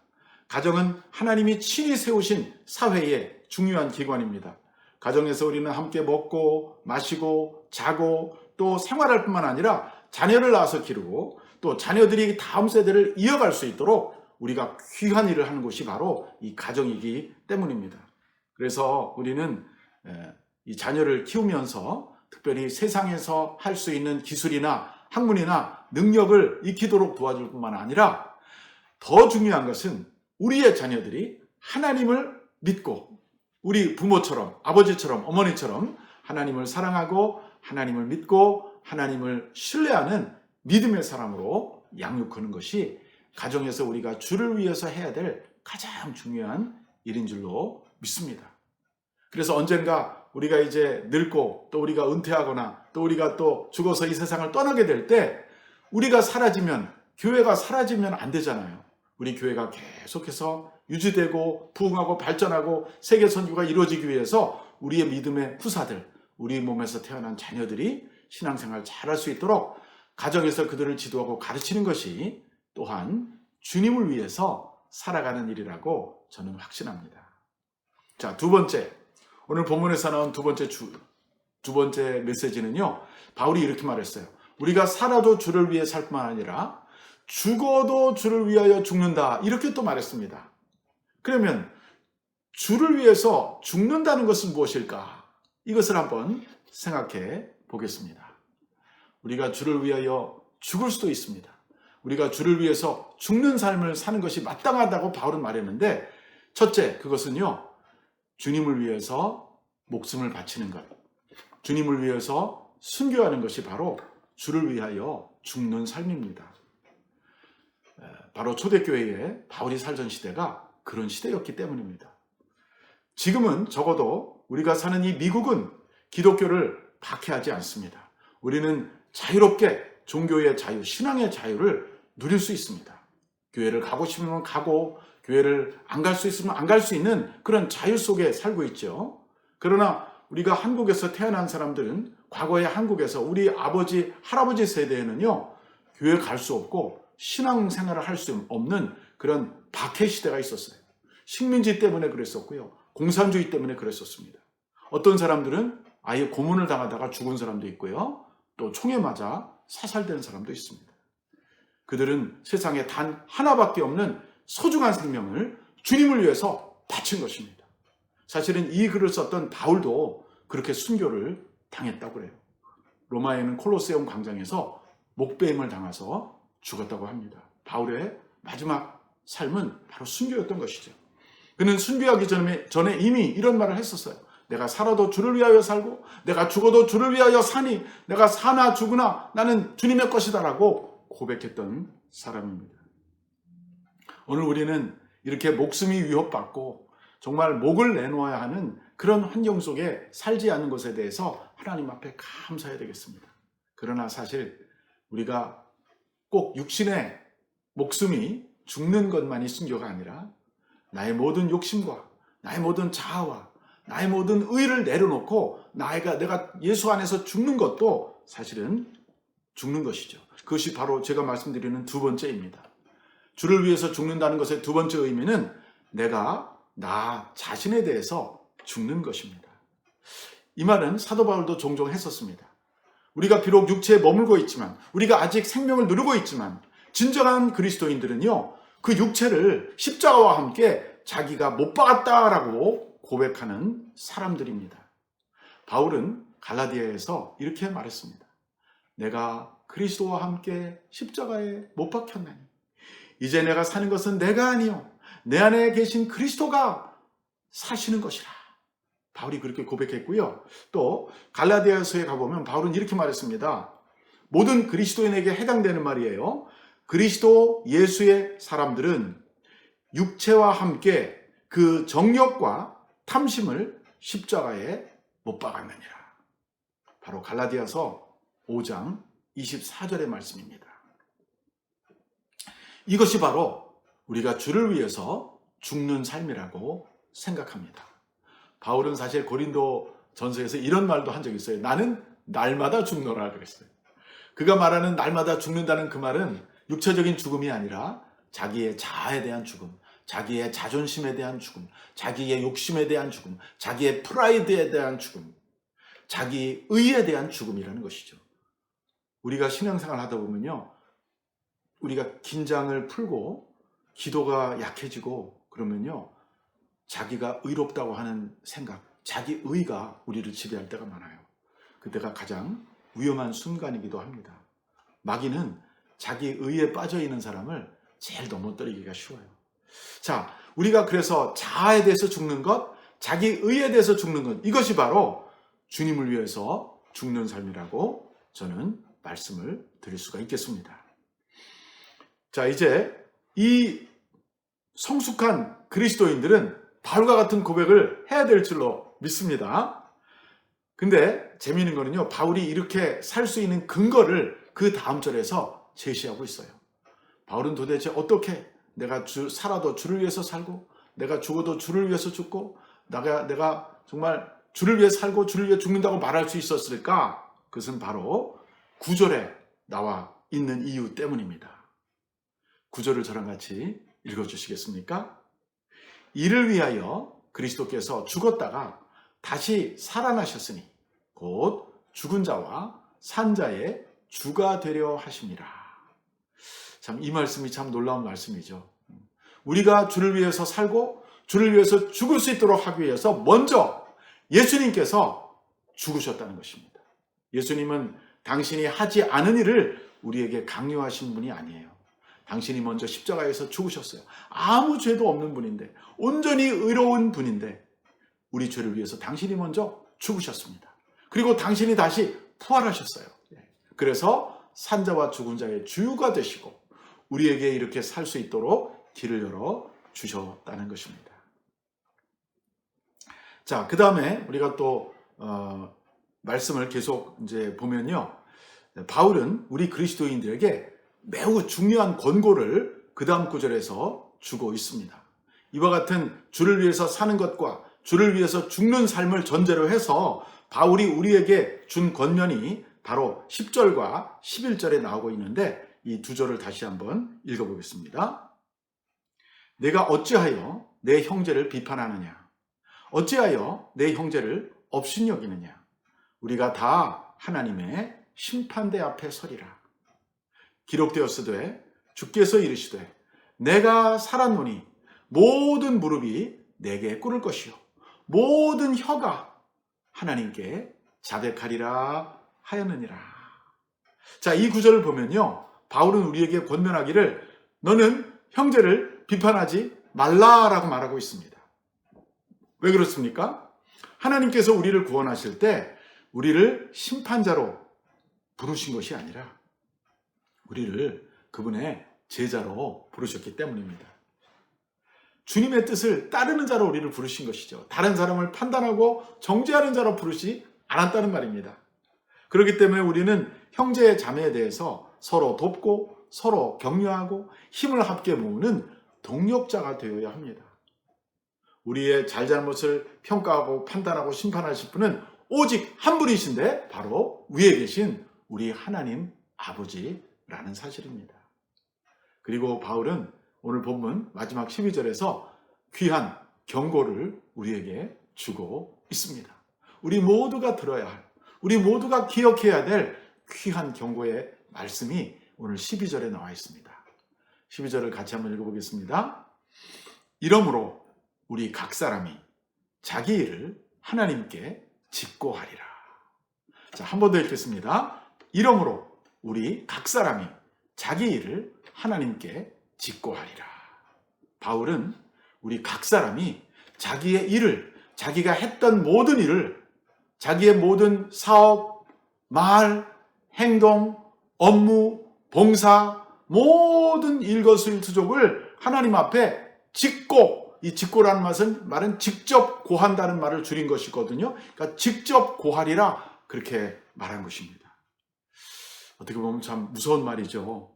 가정은 하나님이 친히 세우신 사회의 중요한 기관입니다. 가정에서 우리는 함께 먹고 마시고 자고 또 생활할 뿐만 아니라 자녀를 낳아서 기르고 또 자녀들이 다음 세대를 이어갈 수 있도록 우리가 귀한 일을 하는 곳이 바로 이 가정이기 때문입니다. 그래서 우리는 이 자녀를 키우면서 특별히 세상에서 할 수 있는 기술이나 학문이나 능력을 익히도록 도와줄 뿐만 아니라 더 중요한 것은 우리의 자녀들이 하나님을 믿고 우리 부모처럼 아버지처럼 어머니처럼 하나님을 사랑하고 하나님을 믿고 하나님을 신뢰하는 믿음의 사람으로 양육하는 것이 가정에서 우리가 주를 위해서 해야 될 가장 중요한 일인 줄로 믿습니다. 그래서 언젠가 우리가 이제 늙고 또 우리가 은퇴하거나 또 우리가 또 죽어서 이 세상을 떠나게 될 때 우리가 사라지면 교회가 사라지면 안 되잖아요. 우리 교회가 계속해서 유지되고 부흥하고 발전하고 세계 선교가 이루어지기 위해서 우리의 믿음의 후사들, 우리 몸에서 태어난 자녀들이 신앙생활 잘할 수 있도록 가정에서 그들을 지도하고 가르치는 것이 또한 주님을 위해서 살아가는 일이라고 저는 확신합니다. 자, 두 번째, 오늘 본문에서 나온 두 번째 메시지는요, 바울이 이렇게 말했어요. 우리가 살아도 주를 위해 살 뿐만 아니라 죽어도 주를 위하여 죽는다. 이렇게 또 말했습니다. 그러면 주를 위해서 죽는다는 것은 무엇일까? 이것을 한번 생각해 보겠습니다. 우리가 주를 위하여 죽을 수도 있습니다. 우리가 주를 위해서 죽는 삶을 사는 것이 마땅하다고 바울은 말했는데, 첫째, 그것은요, 주님을 위해서 목숨을 바치는 것, 주님을 위해서 순교하는 것이 바로 주를 위하여 죽는 삶입니다. 바로 초대교회에 바울이 살던 시대가 그런 시대였기 때문입니다. 지금은 적어도 우리가 사는 이 미국은 기독교를 박해하지 않습니다. 우리는 자유롭게 종교의 자유, 신앙의 자유를 누릴 수 있습니다. 교회를 가고 싶으면 가고 교회를 안 갈 수 있으면 안 갈 수 있는 그런 자유 속에 살고 있죠. 그러나 우리가 한국에서 태어난 사람들은 과거의 한국에서 우리 아버지, 할아버지 세대에는요, 교회 갈 수 없고 신앙생활을 할 수 없는 그런 박해 시대가 있었어요. 식민지 때문에 그랬었고요. 공산주의 때문에 그랬었습니다. 어떤 사람들은 아예 고문을 당하다가 죽은 사람도 있고요. 또 총에 맞아 사살된 사람도 있습니다. 그들은 세상에 단 하나밖에 없는 소중한 생명을 주님을 위해서 바친 것입니다. 사실은 이 글을 썼던 바울도 그렇게 순교를 당했다고 그래요. 로마에는 콜로세움 광장에서 목베임을 당해서 죽었다고 합니다. 바울의 마지막 삶은 바로 순교였던 것이죠. 그는 순교하기 전에 이미 이런 말을 했었어요. 내가 살아도 주를 위하여 살고 내가 죽어도 주를 위하여 사니 내가 사나 죽으나 나는 주님의 것이다라고 고백했던 사람입니다. 오늘 우리는 이렇게 목숨이 위협받고 정말 목을 내놓아야 하는 그런 환경 속에 살지 않는 것에 대해서 하나님 앞에 감사해야 되겠습니다. 그러나 사실 우리가 꼭 육신의 목숨이 죽는 것만이 순교가 아니라 나의 모든 욕심과 나의 모든 자아와 나의 모든 의를 내려놓고 내가 예수 안에서 죽는 것도 사실은 죽는 것이죠. 그것이 바로 제가 말씀드리는 두 번째입니다. 주를 위해서 죽는다는 것의 두 번째 의미는 내가 나 자신에 대해서 죽는 것입니다. 이 말은 사도 바울도 종종 했었습니다. 우리가 비록 육체에 머물고 있지만 우리가 아직 생명을 누리고 있지만 진정한 그리스도인들은요, 그 육체를 십자가와 함께 자기가 못 박았다라고 고백하는 사람들입니다. 바울은 갈라디아에서 이렇게 말했습니다. 내가 그리스도와 함께 십자가에 못 박혔나니 이제 내가 사는 것은 내가 아니요 내 안에 계신 그리스도가 사시는 것이라. 바울이 그렇게 고백했고요. 또 갈라디아서에 가보면 바울은 이렇게 말했습니다. 모든 그리스도인에게 해당되는 말이에요. 그리스도 예수의 사람들은 육체와 함께 그 정욕과 탐심을 십자가에 못 박았느니라. 바로 갈라디아서 5장 24절의 말씀입니다. 이것이 바로 우리가 주를 위해서 죽는 삶이라고 생각합니다. 바울은 사실 고린도 전서에서 이런 말도 한 적이 있어요. 나는 날마다 죽노라 그랬어요. 그가 말하는 날마다 죽는다는 그 말은 육체적인 죽음이 아니라 자기의 자아에 대한 죽음, 자기의 자존심에 대한 죽음, 자기의 욕심에 대한 죽음, 자기의 프라이드에 대한 죽음, 자기 의에 대한 죽음이라는 것이죠. 우리가 신앙생활 하다 보면요, 우리가 긴장을 풀고 기도가 약해지고 그러면요, 자기가 의롭다고 하는 생각, 자기 의가 우리를 지배할 때가 많아요. 그때가 가장 위험한 순간이기도 합니다. 마귀는 자기 의에 빠져 있는 사람을 제일 넘어뜨리기가 쉬워요. 자, 우리가 그래서 자아에 대해서 죽는 것, 자기 의에 대해서 죽는 것, 이것이 바로 주님을 위해서 죽는 삶이라고 저는 말씀을 드릴 수가 있겠습니다. 자, 이제 이 성숙한 그리스도인들은 바울과 같은 고백을 해야 될 줄로 믿습니다. 근데 재미있는 거는요, 바울이 이렇게 살 수 있는 근거를 그 다음 절에서 제시하고 있어요. 바울은 도대체 어떻게 내가 살아도 주를 위해서 살고, 내가 죽어도 주를 위해서 죽고, 내가 정말 주를 위해 살고 주를 위해 죽는다고 말할 수 있었을까? 그것은 바로 9절에 나와 있는 이유 때문입니다. 9절을 저랑 같이 읽어주시겠습니까? 이를 위하여 그리스도께서 죽었다가 다시 살아나셨으니 곧 죽은 자와 산 자의 주가 되려 하심이라. 참, 이 말씀이 참 놀라운 말씀이죠. 우리가 주를 위해서 살고 주를 위해서 죽을 수 있도록 하기 위해서 먼저 예수님께서 죽으셨다는 것입니다. 예수님은 당신이 하지 않은 일을 우리에게 강요하신 분이 아니에요. 당신이 먼저 십자가에서 죽으셨어요. 아무 죄도 없는 분인데, 온전히 의로운 분인데 우리 죄를 위해서 당신이 먼저 죽으셨습니다. 그리고 당신이 다시 부활하셨어요. 그래서 산자와 죽은 자의 주가 되시고 우리에게 이렇게 살 수 있도록 길을 열어 주셨다는 것입니다. 자, 그 다음에 우리가 또 말씀을 계속 이제 보면요, 바울은 우리 그리스도인들에게 매우 중요한 권고를 그 다음 구절에서 주고 있습니다. 이와 같은 주를 위해서 사는 것과 주를 위해서 죽는 삶을 전제로 해서 바울이 우리에게 준 권면이 바로 10절과 11절에 나오고 있는데, 이 두 절을 다시 한번 읽어보겠습니다. 내가 어찌하여 내 형제를 비판하느냐? 어찌하여 내 형제를 업신여기느냐? 우리가 다 하나님의 심판대 앞에 서리라. 기록되었으되 주께서 이르시되 내가 살았노니 모든 무릎이 내게 꿇을 것이요 모든 혀가 하나님께 자백하리라 하였느니라. 자, 이 구절을 보면요, 바울은 우리에게 권면하기를 너는 형제를 비판하지 말라라고 말하고 있습니다. 왜 그렇습니까? 하나님께서 우리를 구원하실 때 우리를 심판자로 부르신 것이 아니라 우리를 그분의 제자로 부르셨기 때문입니다. 주님의 뜻을 따르는 자로 우리를 부르신 것이죠. 다른 사람을 판단하고 정죄하는 자로 부르지 않았다는 말입니다. 그렇기 때문에 우리는 형제 자매에 대해서 서로 돕고 서로 격려하고 힘을 함께 모으는 동력자가 되어야 합니다. 우리의 잘잘못을 평가하고 판단하고 심판하실 분은 오직 한 분이신데 바로 위에 계신 우리 하나님 아버지라는 사실입니다. 그리고 바울은 오늘 본문 마지막 12절에서 귀한 경고를 우리에게 주고 있습니다. 우리 모두가 들어야 할, 우리 모두가 기억해야 될 귀한 경고의 말씀이 오늘 12절에 나와 있습니다. 12절을 같이 한번 읽어보겠습니다. 이러므로 우리 각 사람이 자기 일을 하나님께 짓고 하리라. 자, 한 번 더 읽겠습니다. 이러므로 우리 각 사람이 자기 일을 하나님께 짓고 하리라. 바울은 우리 각 사람이 자기의 일을, 자기가 했던 모든 일을, 자기의 모든 사업, 말, 행동, 업무, 봉사, 모든 일거수일투족을 하나님 앞에 직고, 이 직고라는 말은 직접 고한다는 말을 줄인 것이거든요. 그러니까 직접 고하리라 그렇게 말한 것입니다. 어떻게 보면 참 무서운 말이죠.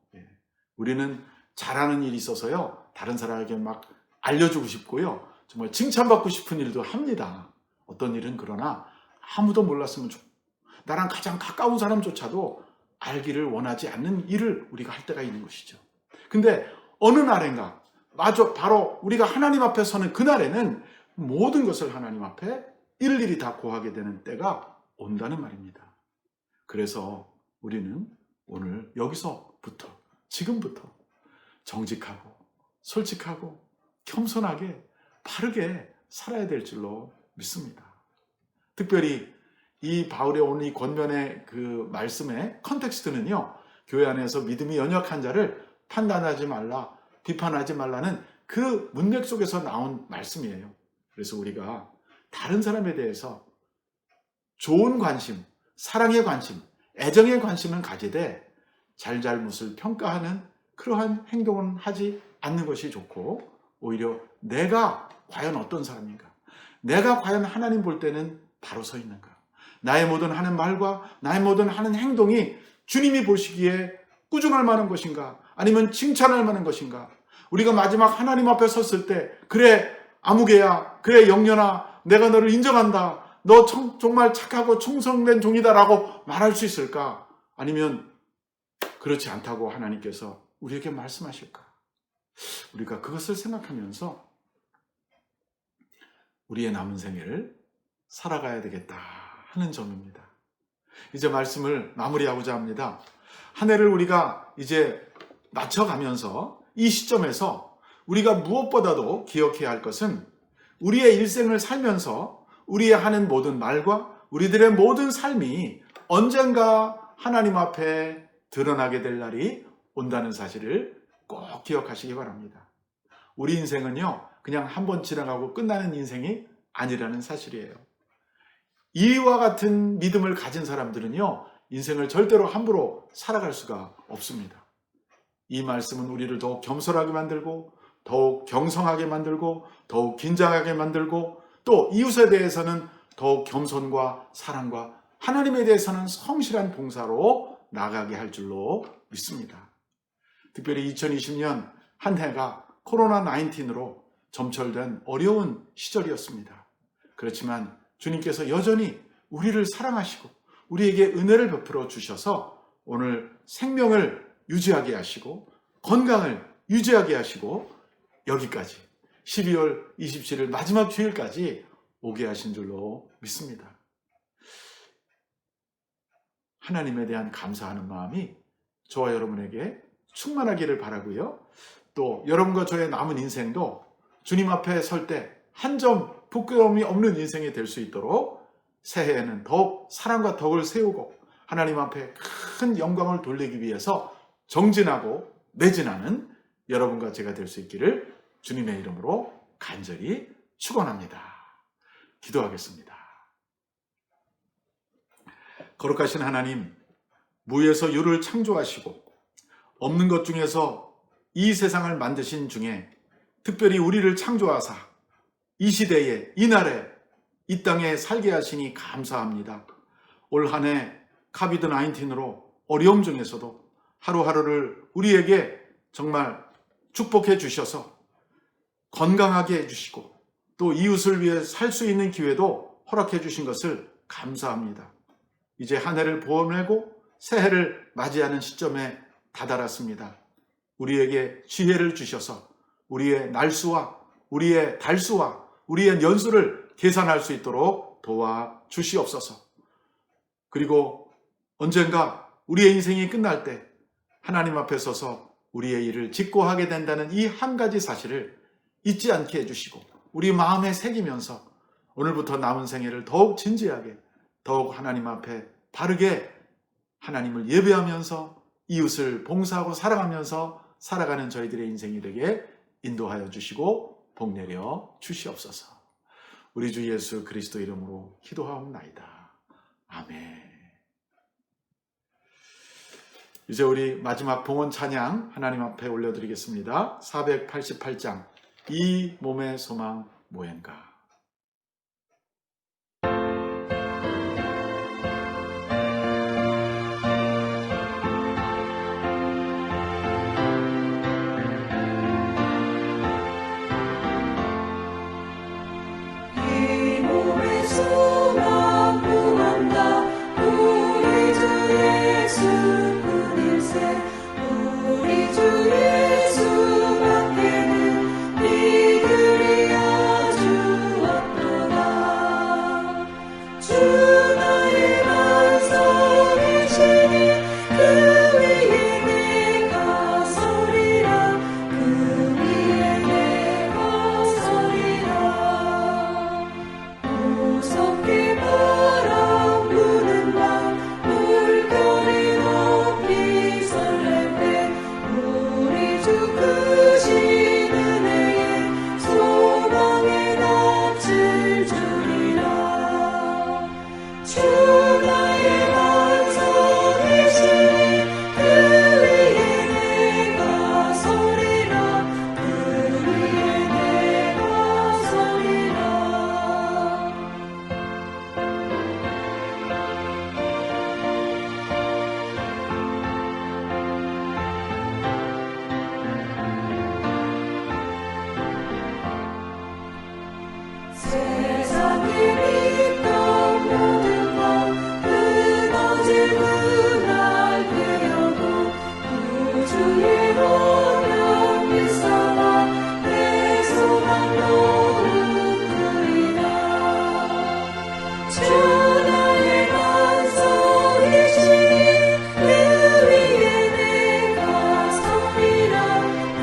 우리는 잘하는 일이 있어서요, 다른 사람에게 막 알려주고 싶고요, 정말 칭찬받고 싶은 일도 합니다. 어떤 일은 그러나 아무도 몰랐으면 나랑 가장 가까운 사람조차도 알기를 원하지 않는 일을 우리가 할 때가 있는 것이죠. 근데 어느 날인가, 바로 우리가 하나님 앞에 서는 그날에는 모든 것을 하나님 앞에 일일이 다 고하게 되는 때가 온다는 말입니다. 그래서 우리는 오늘 여기서부터, 지금부터 정직하고 솔직하고 겸손하게 바르게 살아야 될 줄로 믿습니다. 특별히 이 바울의 오늘 이 권면의 그 말씀의 컨텍스트는요, 교회 안에서 믿음이 연약한 자를 판단하지 말라, 비판하지 말라는 그 문맥 속에서 나온 말씀이에요. 그래서 우리가 다른 사람에 대해서 좋은 관심, 사랑의 관심, 애정의 관심은 가지되 잘잘못을 평가하는 그러한 행동은 하지 않는 것이 좋고, 오히려 내가 과연 어떤 사람인가, 내가 과연 하나님 볼 때는 바로 서 있는가, 나의 모든 하는 말과 나의 모든 하는 행동이 주님이 보시기에 꾸중할 만한 것인가, 아니면 칭찬할 만한 것인가. 우리가 마지막 하나님 앞에 섰을 때, 그래 아무개야, 그래 영년아, 내가 너를 인정한다, 너 정말 착하고 충성된 종이다라고 말할 수 있을까? 아니면 그렇지 않다고 하나님께서 우리에게 말씀하실까? 우리가 그것을 생각하면서 우리의 남은 생애를 살아가야 되겠다 하는 점입니다. 이제 말씀을 마무리하고자 합니다. 한 해를 우리가 이제 맞춰가면서 이 시점에서 우리가 무엇보다도 기억해야 할 것은, 우리의 일생을 살면서 우리의 하는 모든 말과 우리들의 모든 삶이 언젠가 하나님 앞에 드러나게 될 날이 온다는 사실을 꼭 기억하시기 바랍니다. 우리 인생은요, 그냥 한번 지나가고 끝나는 인생이 아니라는 사실이에요. 이와 같은 믿음을 가진 사람들은요, 인생을 절대로 함부로 살아갈 수가 없습니다. 이 말씀은 우리를 더욱 겸손하게 만들고, 더욱 경성하게 만들고, 더욱 긴장하게 만들고, 또 이웃에 대해서는 더욱 겸손과 사랑과 하나님에 대해서는 성실한 봉사로 나가게 할 줄로 믿습니다. 특별히 2020년 한 해가 코로나19로 점철된 어려운 시절이었습니다. 그렇지만 주님께서 여전히 우리를 사랑하시고 우리에게 은혜를 베풀어 주셔서 오늘 생명을 유지하게 하시고 건강을 유지하게 하시고 여기까지 12월 27일 마지막 주일까지 오게 하신 줄로 믿습니다. 하나님에 대한 감사하는 마음이 저와 여러분에게 충만하기를 바라고요. 또 여러분과 저의 남은 인생도 주님 앞에 설 때 한 점 부끄러움이 없는 인생이 될 수 있도록 새해에는 더욱 사랑과 덕을 세우고 하나님 앞에 큰 영광을 돌리기 위해서 정진하고 매진하는 여러분과 제가 될 수 있기를 주님의 이름으로 간절히 축원합니다. 기도하겠습니다. 거룩하신 하나님, 무에서 유를 창조하시고 없는 것 중에서 이 세상을 만드신 중에 특별히 우리를 창조하사 이 시대에, 이 날에, 이 땅에 살게 하시니 감사합니다. 올 한 해 코비드-19로 어려움 중에서도 하루하루를 우리에게 정말 축복해 주셔서 건강하게 해주시고 또 이웃을 위해 살 수 있는 기회도 허락해 주신 것을 감사합니다. 이제 한 해를 보내고 새해를 맞이하는 시점에 다다랐습니다. 우리에게 지혜를 주셔서 우리의 날수와 우리의 달수와 우리의 연수를 계산할 수 있도록 도와주시옵소서. 그리고 언젠가 우리의 인생이 끝날 때 하나님 앞에 서서 우리의 일을 직고하게 된다는 이 한 가지 사실을 잊지 않게 해주시고 우리 마음에 새기면서 오늘부터 남은 생애를 더욱 진지하게, 더욱 하나님 앞에 바르게 하나님을 예배하면서 이웃을 봉사하고 사랑하면서 살아가는 저희들의 인생이 되게 인도하여 주시고 복 내려 주시옵소서. 우리 주 예수 그리스도 이름으로 기도하옵나이다. 아멘. 이제 우리 마지막 봉헌 찬양 하나님 앞에 올려드리겠습니다. 488장 이 몸의 소망 무엇인가. 이 몸의 소망 무언가 우리 주 예수 우리 주 예수밖에는 믿으리 아주 없도다. 주 나의 반석이시니 그 위에 내가 서리라. 그 위에 내가 서리라. 무섭게 바람 부는 밤 물결이 높이 설렐 때 우리 주 크신 은혜에 소망의 낯을 주리라. 주 나의 반석이시니 그 위에 내가 서리라. 그 위에 내가 서리라. 세상에 있던 모든 것 끊어질 그날 되어도 우주의 모든 일사와 내 소망 높으리라. 주 나의 반석이시니 그 위에 내가 서리라. 그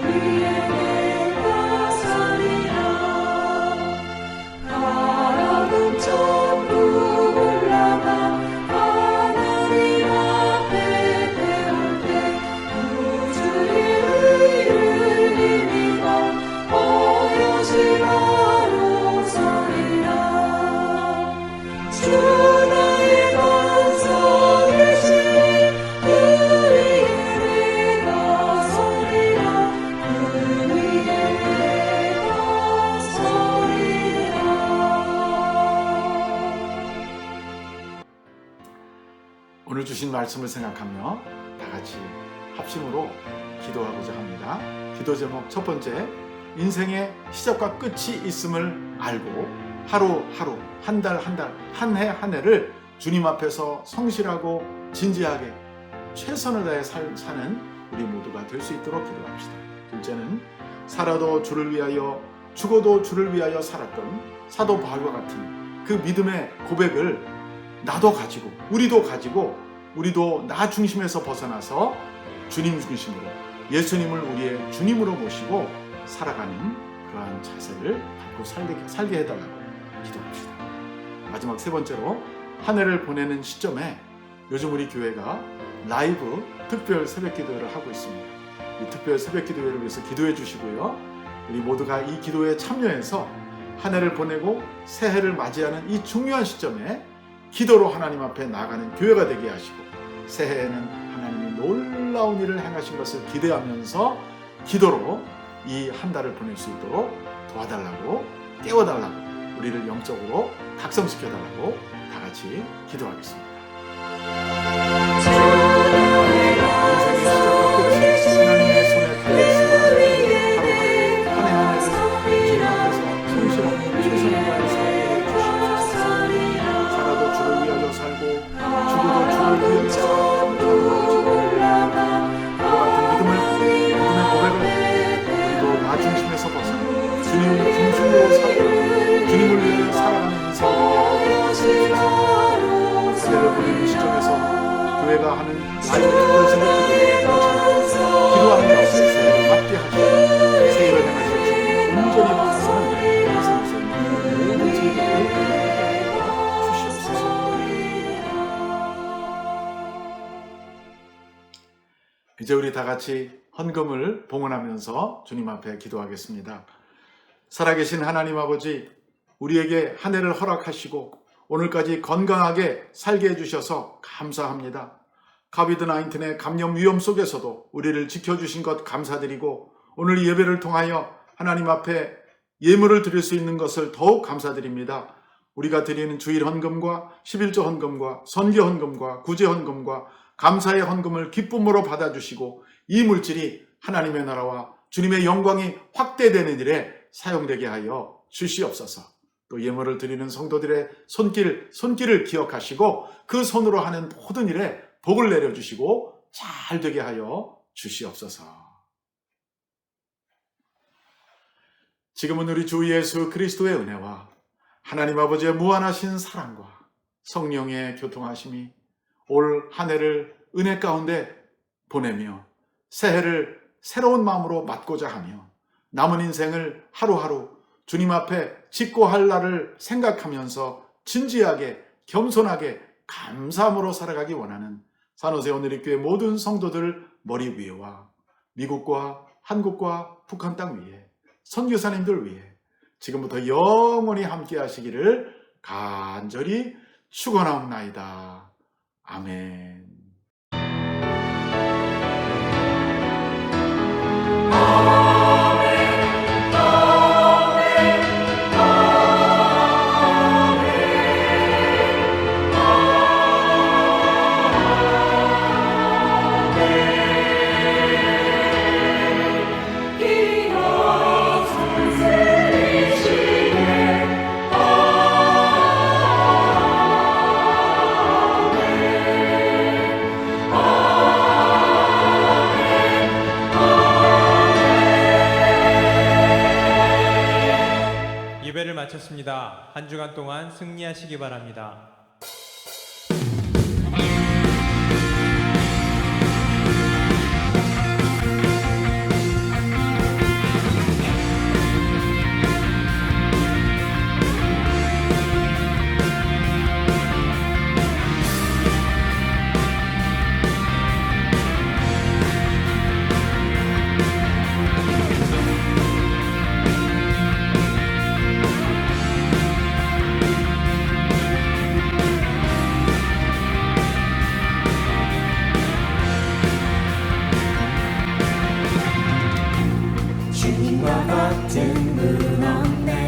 위에 내가 서리라. 바람은 전부 올라가 하나님 앞에 배울 때 우주의 의를 힘입어 오여지마로 서리라. 주 나의 반석이시니 그 위에 내가 서리라. 그 위에 내가 서리라. 오늘 주신 말씀을 생각하며 다 같이 합심으로 기도하고자 합니다. 기도 제목 첫 번째, 인생의 시작과 끝이 있음을 알고 하루하루, 한 달 한 달, 한 해 한 해를 주님 앞에서 성실하고 진지하게 최선을 다해 사는 우리 모두가 될 수 있도록 기도합시다. 둘째는 살아도 주를 위하여 죽어도 주를 위하여 살았던 사도 바울과 같은 그 믿음의 고백을 나도 가지고 우리도 나 중심에서 벗어나서 주님 중심으로 예수님을 우리의 주님으로 모시고 살아가는 그러한 자세를 갖고 살게 해달라고 기도합시다. 마지막 세 번째로 한 해를 보내는 시점에 요즘 우리 교회가 라이브 특별 새벽 기도회를 하고 있습니다. 이 특별 새벽 기도회를 위해서 기도해 주시고요. 우리 모두가 이 기도에 참여해서 한 해를 보내고 새해를 맞이하는 이 중요한 시점에 기도로 하나님 앞에 나가는 교회가 되게 하시고 새해에는 하나님이 놀라운 일을 행하신 것을 기대하면서 기도로 이 한 달을 보낼 수 있도록 도와달라고, 깨워달라고, 우리를 영적으로 각성시켜달라고 다 같이 기도하겠습니다. 하나님의 손에 달려있습니다. 하루하루 한 해 한 해를 주님 앞에서 성실하고 최선을 다해 살게 해주시옵소서. 살아도 주를 위하여 살고 죽어도 주를 위하여 살고 믿음의 고백을 우리도 나 중심에서 벗어 주님을 중심으로 살고 주님을 위하여 살아가는 인생을 새해를 보내는 시점에서 교회가 하는 라이브 특별 새벽 기도하는 가운데 새해를 맞게 하시고 새해를 향하여 주님 온전히 바꾸는 인생에서 모든 즐거움을 주시옵소서. 이제 우리 다 같이 헌금을 봉헌하면서 주님 앞에 기도하겠습니다. 살아계신 하나님 아버지, 우리에게 한 해를 허락하시고 오늘까지 건강하게 살게 해주셔서 감사합니다. 코비드-19의 감염 위험 속에서도 우리를 지켜주신 것 감사드리고 오늘 이 예배를 통하여 하나님 앞에 예물을 드릴 수 있는 것을 더욱 감사드립니다. 우리가 드리는 주일 헌금과 11조 헌금과 선교 헌금과 구제 헌금과 감사의 헌금을 기쁨으로 받아주시고 이 물질이 하나님의 나라와 주님의 영광이 확대되는 일에 사용되게 하여 주시옵소서. 또 예물을 드리는 성도들의 손길을 기억하시고 그 손으로 하는 모든 일에 복을 내려주시고 잘 되게 하여 주시옵소서. 지금은 우리 주 예수 그리스도의 은혜와 하나님 아버지의 무한하신 사랑과 성령의 교통하심이 올 한 해를 은혜 가운데 보내며 새해를 새로운 마음으로 맞고자 하며 남은 인생을 하루하루 주님 앞에 짓고 할 날을 생각하면서 진지하게 겸손하게 감사함으로 살아가기 원하는 산호세 온누리교회 모든 성도들 머리 위에와 미국과 한국과 북한 땅 위에 선교사님들 위에 지금부터 영원히 함께 하시기를 간절히 축원하옵나이다. 아멘. 예배를 마쳤습니다. 한 주간 동안 승리하시기 바랍니다. 주님과 같은 분 없네.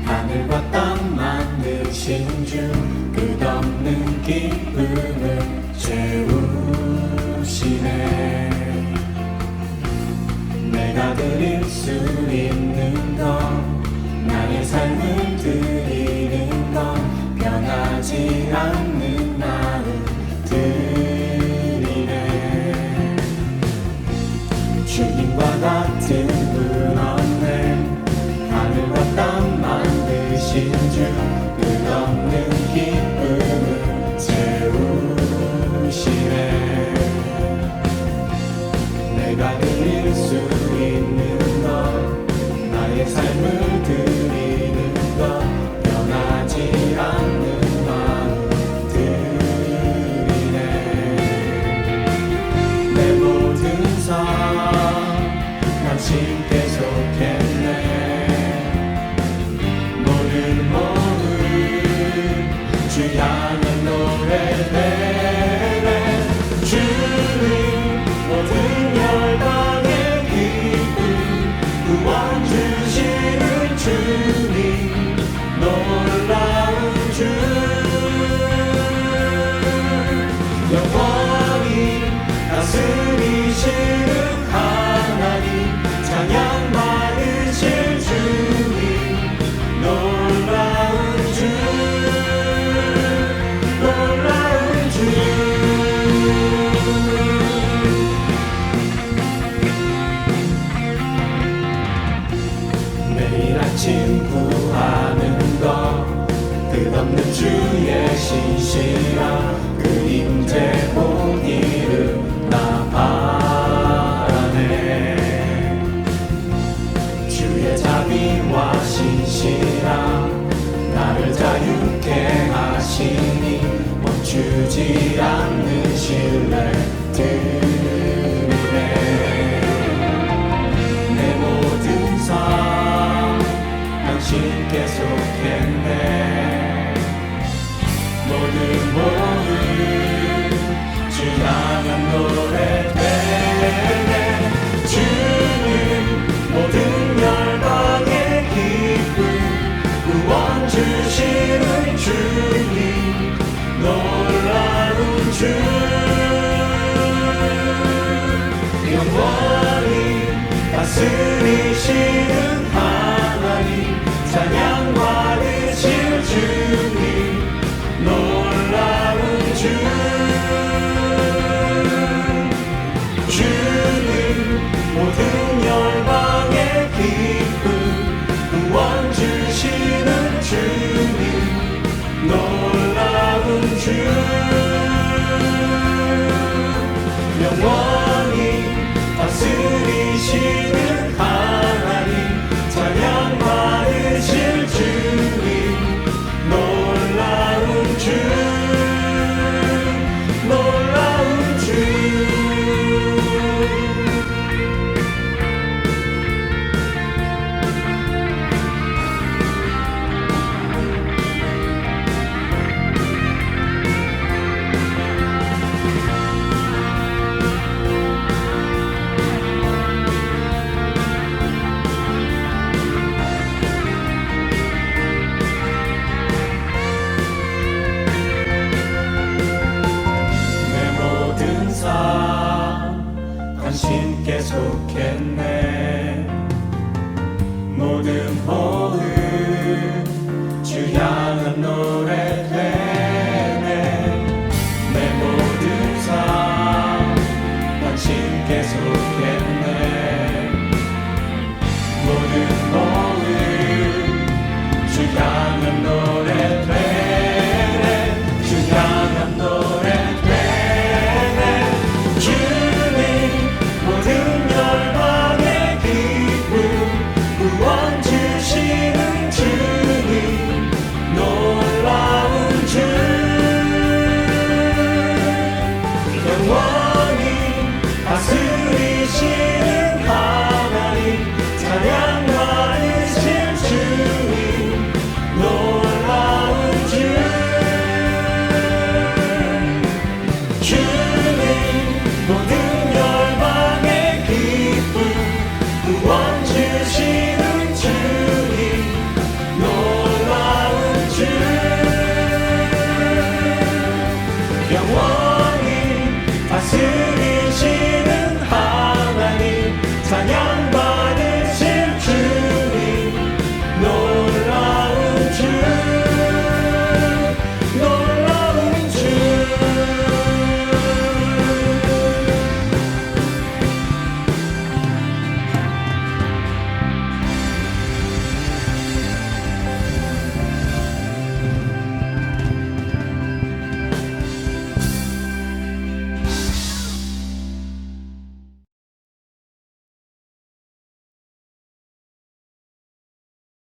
하늘과 땅 만드신 주 끝없는 기쁨을 채우시네. 내가 드릴 수 있는 건 나의 삶을 드리는 건 변하지 않는 마음 드리네. 주님과 같은 분 없네. 하늘과 땅 만드신 주 끝없는 기쁨을 채우시네. 내가 드릴 수 있는 것 나의 삶을 드리는 것 변하지 않는 마음 드리네. 내 모든 삶 당신께 속했네. 모든 주 향한 노래되네. 주님 모든 열방의 기쁨 구원 주시는 주님 놀라운 주 영원히 다스리시는 하나님 찬양 받으실 주님 놀라운 주 놀라운 주. 매일 아침 구하는 것 끝없는 주의 신실한 그 임재 본 이름 나 바라네. 주의 자비와 신실함 나를 자유케 하시니 멈추지 않는 신뢰 드리네. 내 모든 삶 당신께 속해 다스리시는 하나님 찬양 받으실 주님 놀라운 주님 모든 열방의 기쁨 구원 주시는 주님 놀라운 주 영원히 다스리시는 하나님 찬양 받으실 주님 놀라운 주 놀라운 주 당신께 속했네 모든 호흡 주 향한 노래